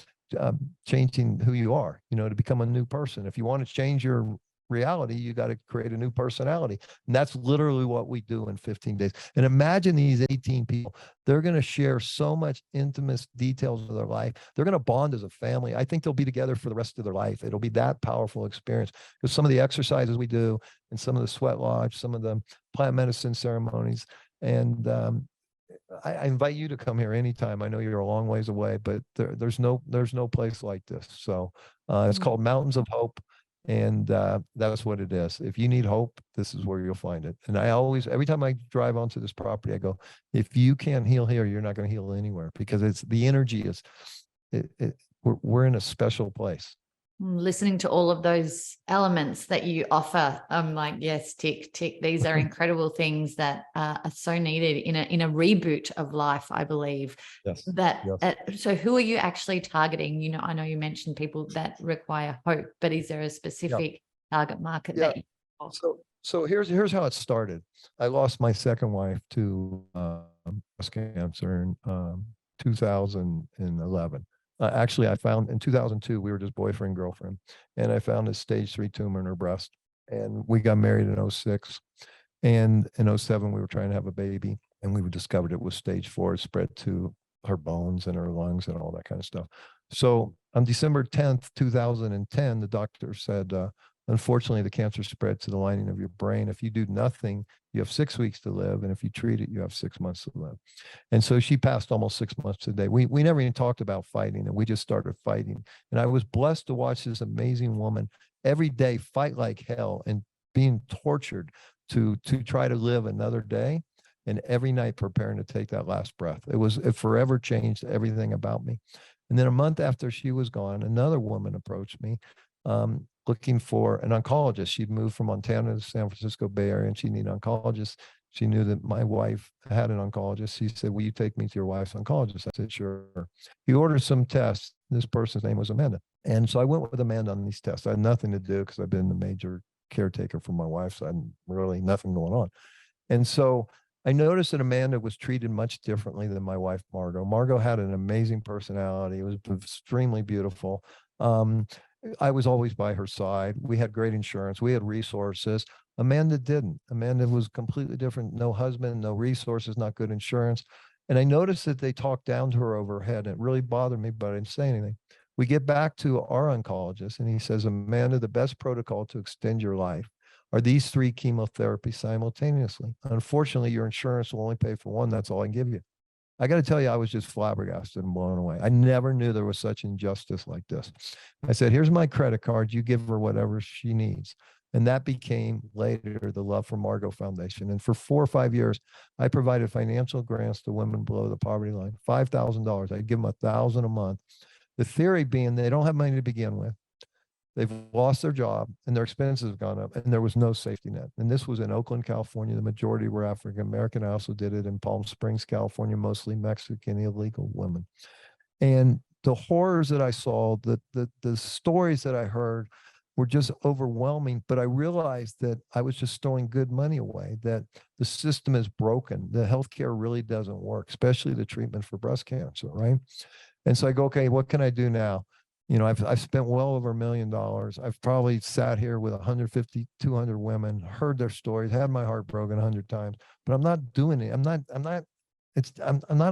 S8: changing who you are, you know, to become a new person. If you want to change your reality, you got to create a new personality. And that's literally what we do in 15 days. And imagine these 18 people, they're going to share so much intimate details of their life. They're going to bond as a family. I think they'll be together for the rest of their life. It'll be that powerful experience because some of the exercises we do and some of the sweat lodge, some of the plant medicine ceremonies. And I invite you to come here anytime. I know you're a long ways away, but there's no place like this. So it's called Mountains of Hope. And that's what it is. If you need hope, this is where you'll find it. And I always, every time I drive onto this property, I go, if you can't heal here, you're not going to heal anywhere because it's the energy is, we're in a special place.
S1: Listening to all of those elements that you offer, I'm like, yes, tick, tick. These are incredible things that are so needed in a reboot of life, I believe.
S8: Yes.
S1: So who are you actually targeting? You know, I know you mentioned people that require hope, but is there a specific target market that you offer?
S8: So here's how it started. I lost my second wife to breast cancer in 2011. Actually, I found in 2002, we were just boyfriend, girlfriend, and I found a stage 3 tumor in her breast. And we got married in 06. And in 07, we were trying to have a baby, and we discovered it was stage 4. It spread to her bones and her lungs and all that kind of stuff. So on December 10th, 2010, the doctor said, unfortunately, the cancer spread to the lining of your brain. If you do nothing, you have 6 weeks to live. And if you treat it, you have 6 months to live. And so she passed almost 6 months today. We never even talked about fighting, and we just started fighting. And I was blessed to watch this amazing woman every day fight like hell and being tortured to try to live another day. And every night preparing to take that last breath. It forever changed everything about me. And then a month after she was gone, another woman approached me looking for an oncologist. She'd moved from Montana to San Francisco Bay Area, and she needed an oncologist. She knew that my wife had an oncologist. She said, will you take me to your wife's oncologist? I said, sure. He ordered some tests. This person's name was Amanda. And so I went with Amanda on these tests. I had nothing to do because I've been the major caretaker for my wife. So I had really nothing going on. And so I noticed that Amanda was treated much differently than my wife, Margot. Margot had an amazing personality. It was extremely beautiful. I was always by her side. We had great insurance. We had resources. Amanda didn't. Amanda was completely different. No husband, no resources, not good insurance. And I noticed that they talked down to her over her head. And it really bothered me, but I didn't say anything. We get back to our oncologist and he says, Amanda, the best protocol to extend your life are these 3 chemotherapies simultaneously. Unfortunately, your insurance will only pay for one. That's all I can give you. I got to tell you, I was just flabbergasted and blown away. I never knew there was such injustice like this. I said, here's my credit card. You give her whatever she needs. And that became later the Love for Margot Foundation. And for 4 or 5 years, I provided financial grants to women below the poverty line, $5,000. I'd give them $1,000 a month. The theory being they don't have money to begin with. They've lost their job and their expenses have gone up and there was no safety net. And this was in Oakland, California. The majority were African American. I also did it in Palm Springs, California, mostly Mexican illegal women. And the horrors that I saw, the stories that I heard were just overwhelming. But I realized that I was just throwing good money away, that the system is broken. The healthcare really doesn't work, especially the treatment for breast cancer, right? And so I go, okay, what can I do now? You know, I've spent well over $1 million. I've probably sat here with 150, 200 women, heard their stories, had my heart broken 100 times, but I'm not doing it. I'm not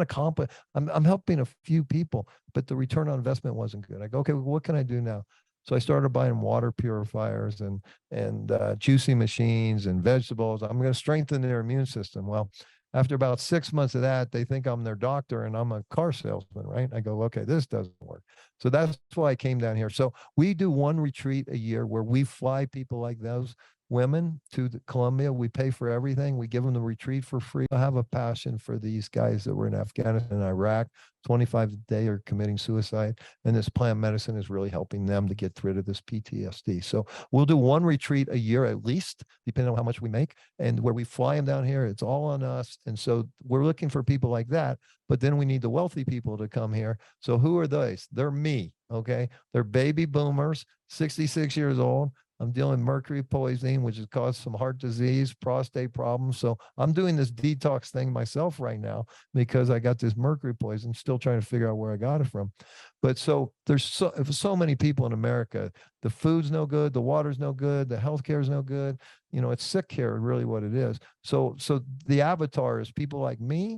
S8: accomplished. I'm helping a few people, but the return on investment wasn't good. I go, okay, well, what can I do now? So I started buying water purifiers and juicing machines and vegetables. I'm going to strengthen their immune system. Well, after about 6 months of that, they think I'm their doctor and I'm a car salesman, right? I go, okay, this doesn't work. So that's why I came down here. So we do 1 retreat a year where we fly people like those women to Colombia. We pay for everything. We give them the retreat for free. I have a passion for these guys that were in Afghanistan and Iraq. 25 a day are committing suicide. And this plant medicine is really helping them to get rid of this PTSD. So we'll do 1 retreat a year at least, depending on how much we make. And where we fly them down here, it's all on us. And so we're looking for people like that. But then we need the wealthy people to come here. So who are those? They're me, okay? They're baby boomers, 66 years old. I'm dealing with mercury poisoning, which has caused some heart disease, prostate problems. So I'm doing this detox thing myself right now because I got this mercury poison, still trying to figure out where I got it from. But so there's so many people in America. The food's no good, the water's no good, the healthcare is no good. You know, it's sick care, really what it is. So the avatar is people like me,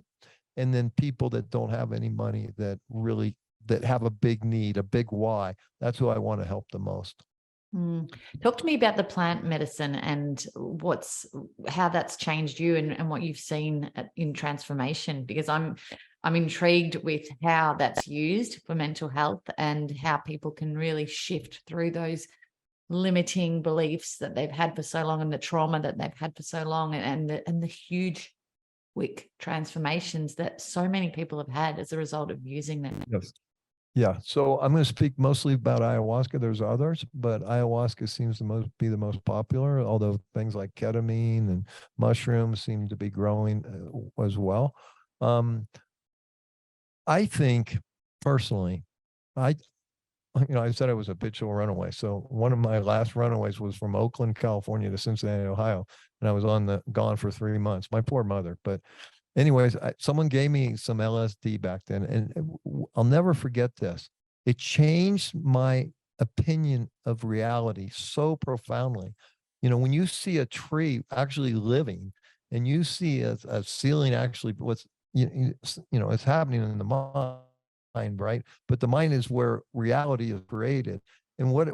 S8: and then people that don't have any money that have a big need, a big why. That's who I want to help the most.
S1: Talk to me about the plant medicine and how that's changed you and what you've seen in transformation, because I'm intrigued with how that's used for mental health and how people can really shift through those limiting beliefs that they've had for so long and the trauma that they've had for so long and the huge quick transformations that so many people have had as a result of using them.
S8: Yes. Yeah. So I'm going to speak mostly about ayahuasca. There's others, but ayahuasca seems to be the most popular, although things like ketamine and mushrooms seem to be growing as well. I think personally, I said I was a habitual runaway. So one of my last runaways was from Oakland, California to Cincinnati, Ohio. And I was gone for 3 months. My poor mother. But anyways, someone gave me some LSD back then, and I'll never forget this. It changed my opinion of reality so profoundly. You know, when you see a tree actually living, and you see a ceiling actually, it's happening in the mind, right? But the mind is where reality is created. And what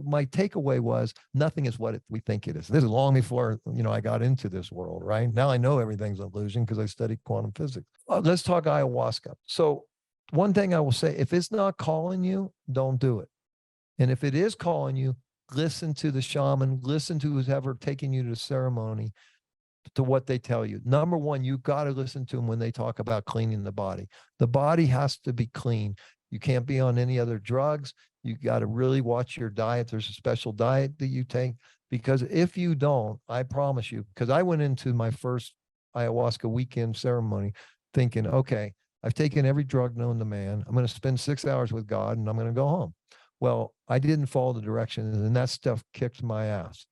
S8: my takeaway was, nothing is what we think it is. This is long before, I got into this world, right? Now I know everything's an illusion because I studied quantum physics. Let's talk ayahuasca. So one thing I will say, if it's not calling you, don't do it. And if it is calling you, listen to the shaman, listen to who's ever taking you to the ceremony, to what they tell you. Number one, you got to listen to them when they talk about cleaning the body. The body has to be clean. You can't be on any other drugs. You got to really watch your diet. There's a special diet that you take, because if you don't, I promise you, because I went into my first ayahuasca weekend ceremony thinking, okay, I've taken every drug known to man. I'm going to spend 6 hours with God and I'm going to go home. Well, I didn't follow the directions, and that stuff kicked my ass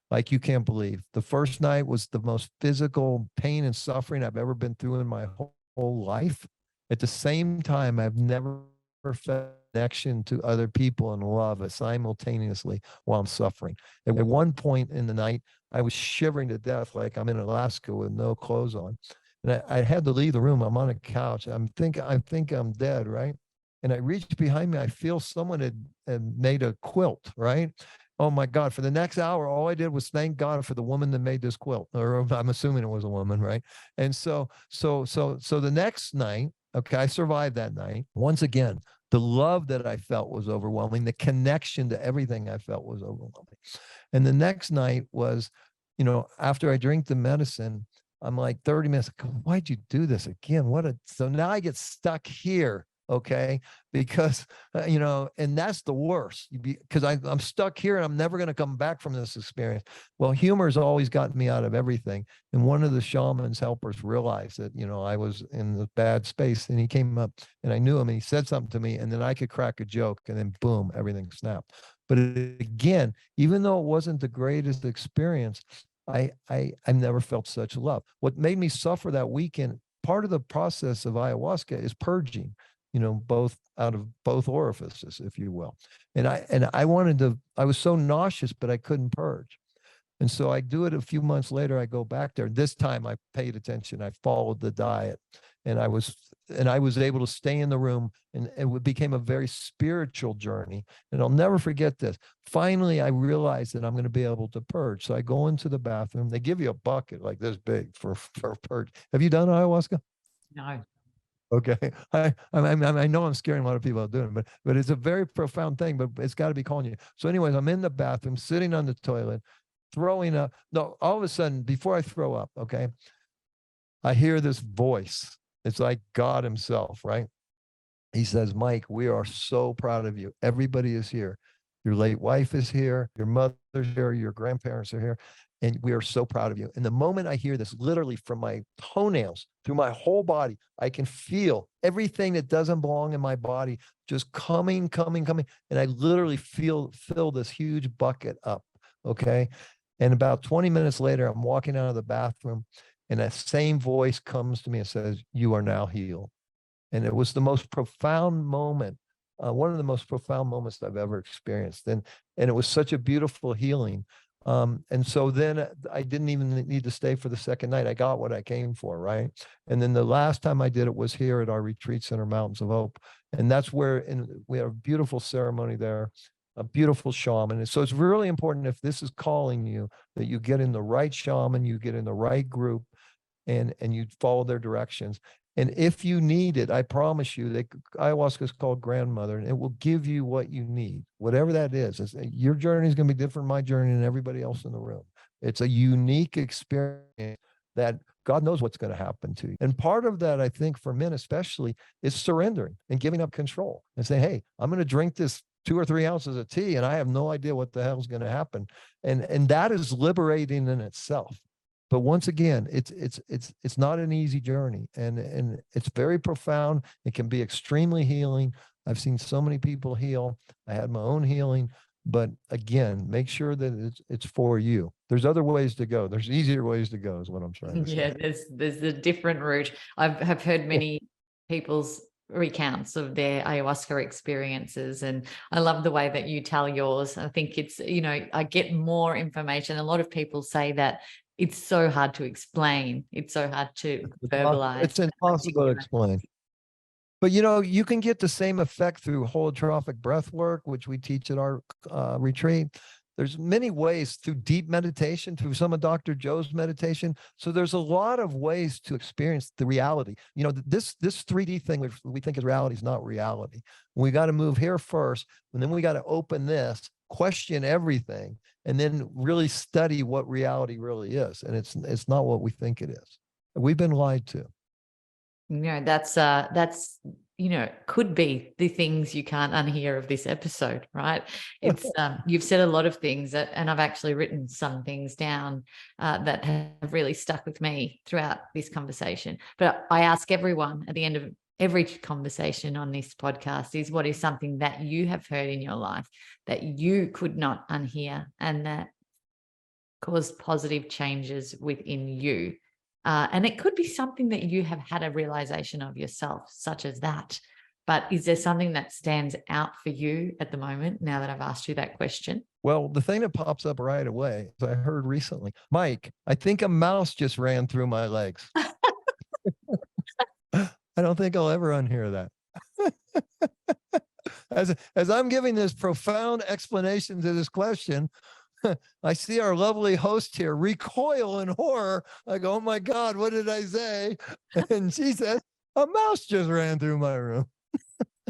S8: like you can't believe. The first night was the most physical pain and suffering I've ever been through in my whole life. At the same time, I've never felt connection to other people and love simultaneously while I'm suffering. At one point in the night, I was shivering to death, like I'm in Alaska with no clothes on. And I had to leave the room. I'm on a couch. I think I'm dead, right? And I reached behind me. I feel someone had made a quilt, right? Oh my God. For the next hour, all I did was thank God for the woman that made this quilt. Or I'm assuming it was a woman, right? And so the next night, okay, I survived that night. Once again, the love that I felt was overwhelming. The connection to everything I felt was overwhelming. And the next night was, after I drink the medicine, I'm like 30 minutes, why'd you do this again? So now I get stuck here. Okay. Because, and that's the worst, because I'm stuck here and I'm never going to come back from this experience. Well, humor's always gotten me out of everything. And one of the shaman's helpers realized that, I was in the bad space, and he came up and I knew him, and he said something to me, and then I could crack a joke, and then boom, everything snapped. But again, even though it wasn't the greatest experience, I never felt such love. What made me suffer that weekend, part of the process of ayahuasca is purging, both out of both orifices, if you will. And I was so nauseous, but I couldn't purge. And so I do it a few months later. I go back there. This time I paid attention. I followed the diet, and I was able to stay in the room, and it became a very spiritual journey. And I'll never forget this. Finally, I realized that I'm going to be able to purge. So I go into the bathroom. They give you a bucket like this big for purge. Have you done ayahuasca?
S1: No.
S8: Okay. I know I'm scaring a lot of people out doing it, but it's a very profound thing, but it's got to be calling you. So anyways, I'm in the bathroom, sitting on the toilet, throwing up. No, all of a sudden, before I throw up, okay, I hear this voice. It's like God himself, right? He says, Mike, we are so proud of you. Everybody is here. Your late wife is here. Your mother's here. Your grandparents are here. And we are so proud of you. And the moment I hear this, literally from my toenails through my whole body, I can feel everything that doesn't belong in my body just coming. And I literally fill this huge bucket up. Okay. And about 20 minutes later, I'm walking out of the bathroom, and that same voice comes to me and says, you are now healed. And it was the most profound moment, one of the most profound moments I've ever experienced. And it was such a beautiful healing. And so then I didn't even need to stay for the second night. I got what I came for, right? And then the last time I did it was here at our retreat center, Mountains of Hope. And that's where we have a beautiful ceremony there, a beautiful shaman. And so it's really important, if this is calling you, that you get in the right shaman, you get in the right group, and you follow their directions. And if you need it, I promise you that ayahuasca is called grandmother, and it will give you what you need, whatever that is. Your journey is going to be different from my journey and everybody else in the room. It's a unique experience that God knows what's going to happen to you. And part of that, I think, for men especially, is surrendering and giving up control and saying, hey, I'm going to drink this 2 or 3 ounces of tea, and I have no idea what the hell is going to happen. And that is liberating in itself. But once again, it's not an easy journey, and it's very profound. It can be extremely healing. I've seen so many people heal. I had my own healing, but again, make sure that it's for you. There's other ways to go. There's easier ways to go, is what I'm trying to say.
S1: Yeah, there's a different route. I have heard many people's recounts of their ayahuasca experiences, and I love the way that you tell yours. I think it's, I get more information. A lot of people say that it's so hard to explain. It's so hard to verbalize.
S8: It's impossible to explain. But, you can get the same effect through holotrophic breath work, which we teach at our retreat. There's many ways, through deep meditation, through some of Dr. Joe's meditation. So there's a lot of ways to experience the reality. This 3D thing, which we think is reality, is not reality. We got to move here first, and then we got to open this, question everything, and then really study what reality really is. And it's not what we think it is. We've been lied to.
S1: That's could be the things you can't unhear of this episode, right? It's you've said a lot of things and I've actually written some things down that have really stuck with me throughout this conversation. But I ask everyone at the end of every conversation on this podcast is, what is something that you have heard in your life that you could not unhear and that caused positive changes within you? And it could be something that you have had a realization of yourself, such as that. But is there something that stands out for you at the moment now that I've asked you that question?
S8: Well, the thing that pops up right away is I heard recently, Mike, I think a mouse just ran through my legs. I don't think I'll ever unhear that. As I'm giving this profound explanation to this question, I see our lovely host here recoil in horror. I go, oh my God, what did I say? And she said, a mouse just ran through my room.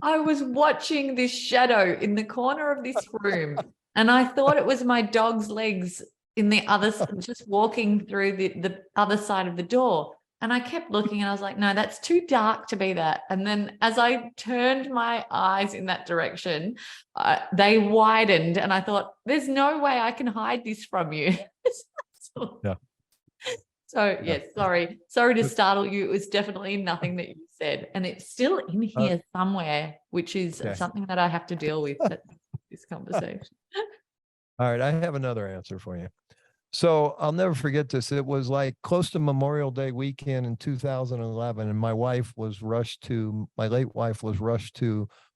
S1: I was watching this shadow in the corner of this room, and I thought it was my dog's legs in the other, just walking through the other side of the door. And I kept looking and I was like, no, that's too dark to be that. And then as I turned my eyes in that direction, they widened, and I thought, there's no way I can hide this from you.
S8: Yeah.
S1: So yes, sorry to startle you. It was definitely nothing that you said, and it's still in here somewhere, which is something that I have to deal with at this conversation.
S8: All right, I have another answer for you. So I'll never forget this. It was like close to Memorial Day weekend in 2011, and my late wife was rushed to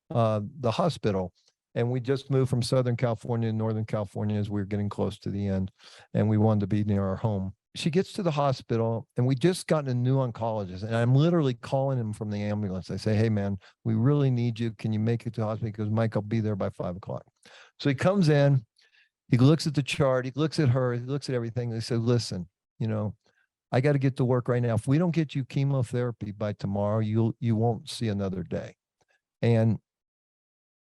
S8: the hospital. And we just moved from Southern California to Northern California as we were getting close to the end, and we wanted to be near our home. She gets to the hospital, and we just gotten a new oncologist, and I'm literally calling him from the ambulance. I say, hey man, we really need you. Can you make it to the hospital? Because Mike, I'll be there by 5 o'clock. So he comes in, he looks at the chart, he looks at her, he looks at everything. And he said, listen, I got to get to work right now. If we don't get you chemotherapy by tomorrow, you won't see another day. And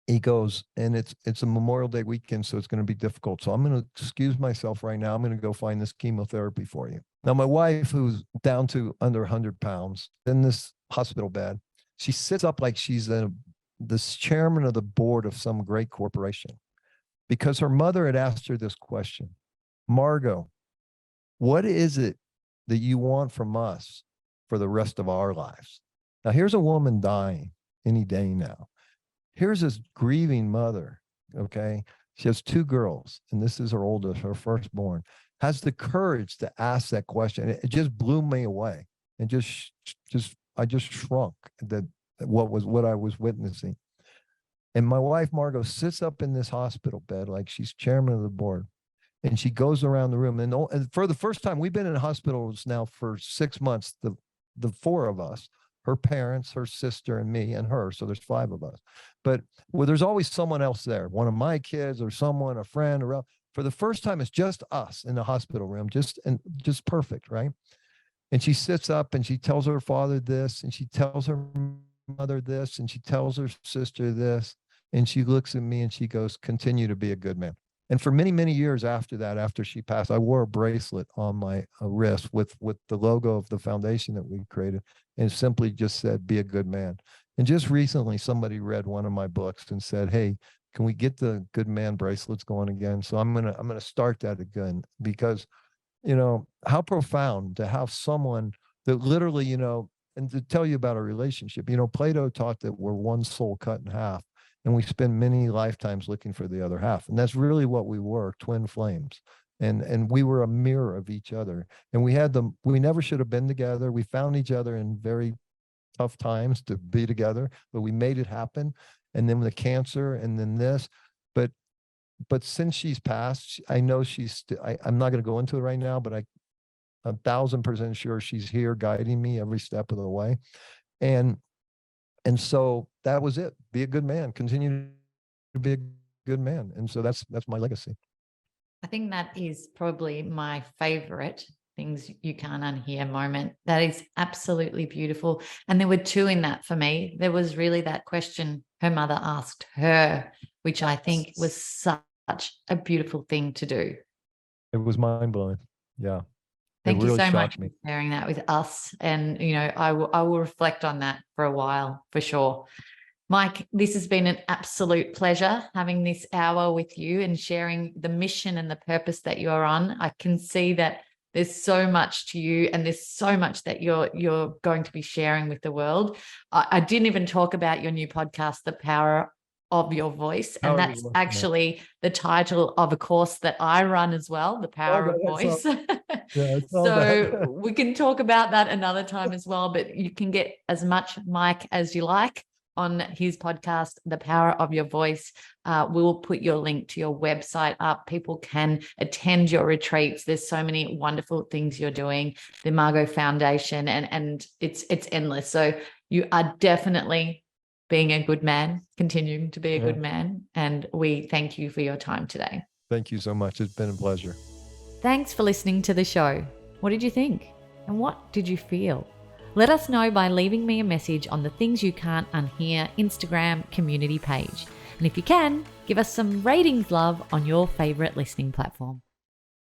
S8: he goes, and it's a Memorial Day weekend, so it's going to be difficult. So I'm going to excuse myself right now. I'm going to go find this chemotherapy for you. Now, my wife, who's down to under 100 pounds in this hospital bed, she sits up like she's this chairman of the board of some great corporation, because her mother had asked her this question: Margot, what is it that you want from us for the rest of our lives? Now, here's a woman dying any day now. Here's this grieving mother, okay? She has 2 girls, and this is her oldest, her firstborn, has the courage to ask that question. It just blew me away, and I just shrunk that what I was witnessing. And my wife, Margot, sits up in this hospital bed like she's chairman of the board, and she goes around the room. And for the first time, we've been in hospitals now for 6 months, the 4 of us, her parents, her sister, and me, and her. So there's 5 of us. But there's always someone else there, one of my kids or someone, a friend, or for the first time, it's just us in the hospital room, just perfect, right? And she sits up and she tells her father this, and she tells her mother this, and she tells her sister this, and she looks at me and she goes, continue to be a good man. And for many, many years after that, after she passed, I wore a bracelet on my wrist with the logo of the foundation that we created, and it simply just said, be a good man. And just recently, somebody read one of my books and said, hey, can we get the good man bracelets going again? So I'm gonna start that again, because, how profound to have someone that literally, and to tell you about a relationship, Plato taught that we're one soul cut in half, and we spend many lifetimes looking for the other half. And that's really what we were, twin flames. And we were a mirror of each other. And we never should have been together. We found each other in very tough times to be together, but we made it happen. And then the cancer, and then this, but since she's passed, I know I'm not going to go into it right now, but I'm 1,000% sure she's here guiding me every step of the way. And so that was it. Be a good man, continue to be a good man. And so that's my legacy.
S1: I think that is probably my favorite things you can't unhear moment. That is absolutely beautiful. And there were 2 in that for me. There was really that question her mother asked her, which I think was such a beautiful thing to do.
S8: It was mind blowing. Yeah.
S1: Thank you so much for sharing that with us. And, I will reflect on that for a while, for sure. Mike, this has been an absolute pleasure having this hour with you and sharing the mission and the purpose that you're on. I can see that there's so much to you, and there's so much that you're going to be sharing with the world. I didn't even talk about your new podcast, The Power of Your Voice. And that's actually the title of a course that I run as well, The Power of Voice. So we can talk about that another time as well, but you can get as much Mike as you like on his podcast, The Power of Your Voice. We'll put your link to your website up. People can attend your retreats. There's so many wonderful things you're doing, the Margot Foundation, and it's endless. So you are definitely being a good man, continuing to be a good man. And we thank you for your time today.
S8: Thank you so much. It's been a pleasure.
S1: Thanks for listening to the show. What did you think? And what did you feel? Let us know by leaving me a message on the Things You Can't Unhear Instagram community page. And if you can, give us some ratings love on your favorite listening platform.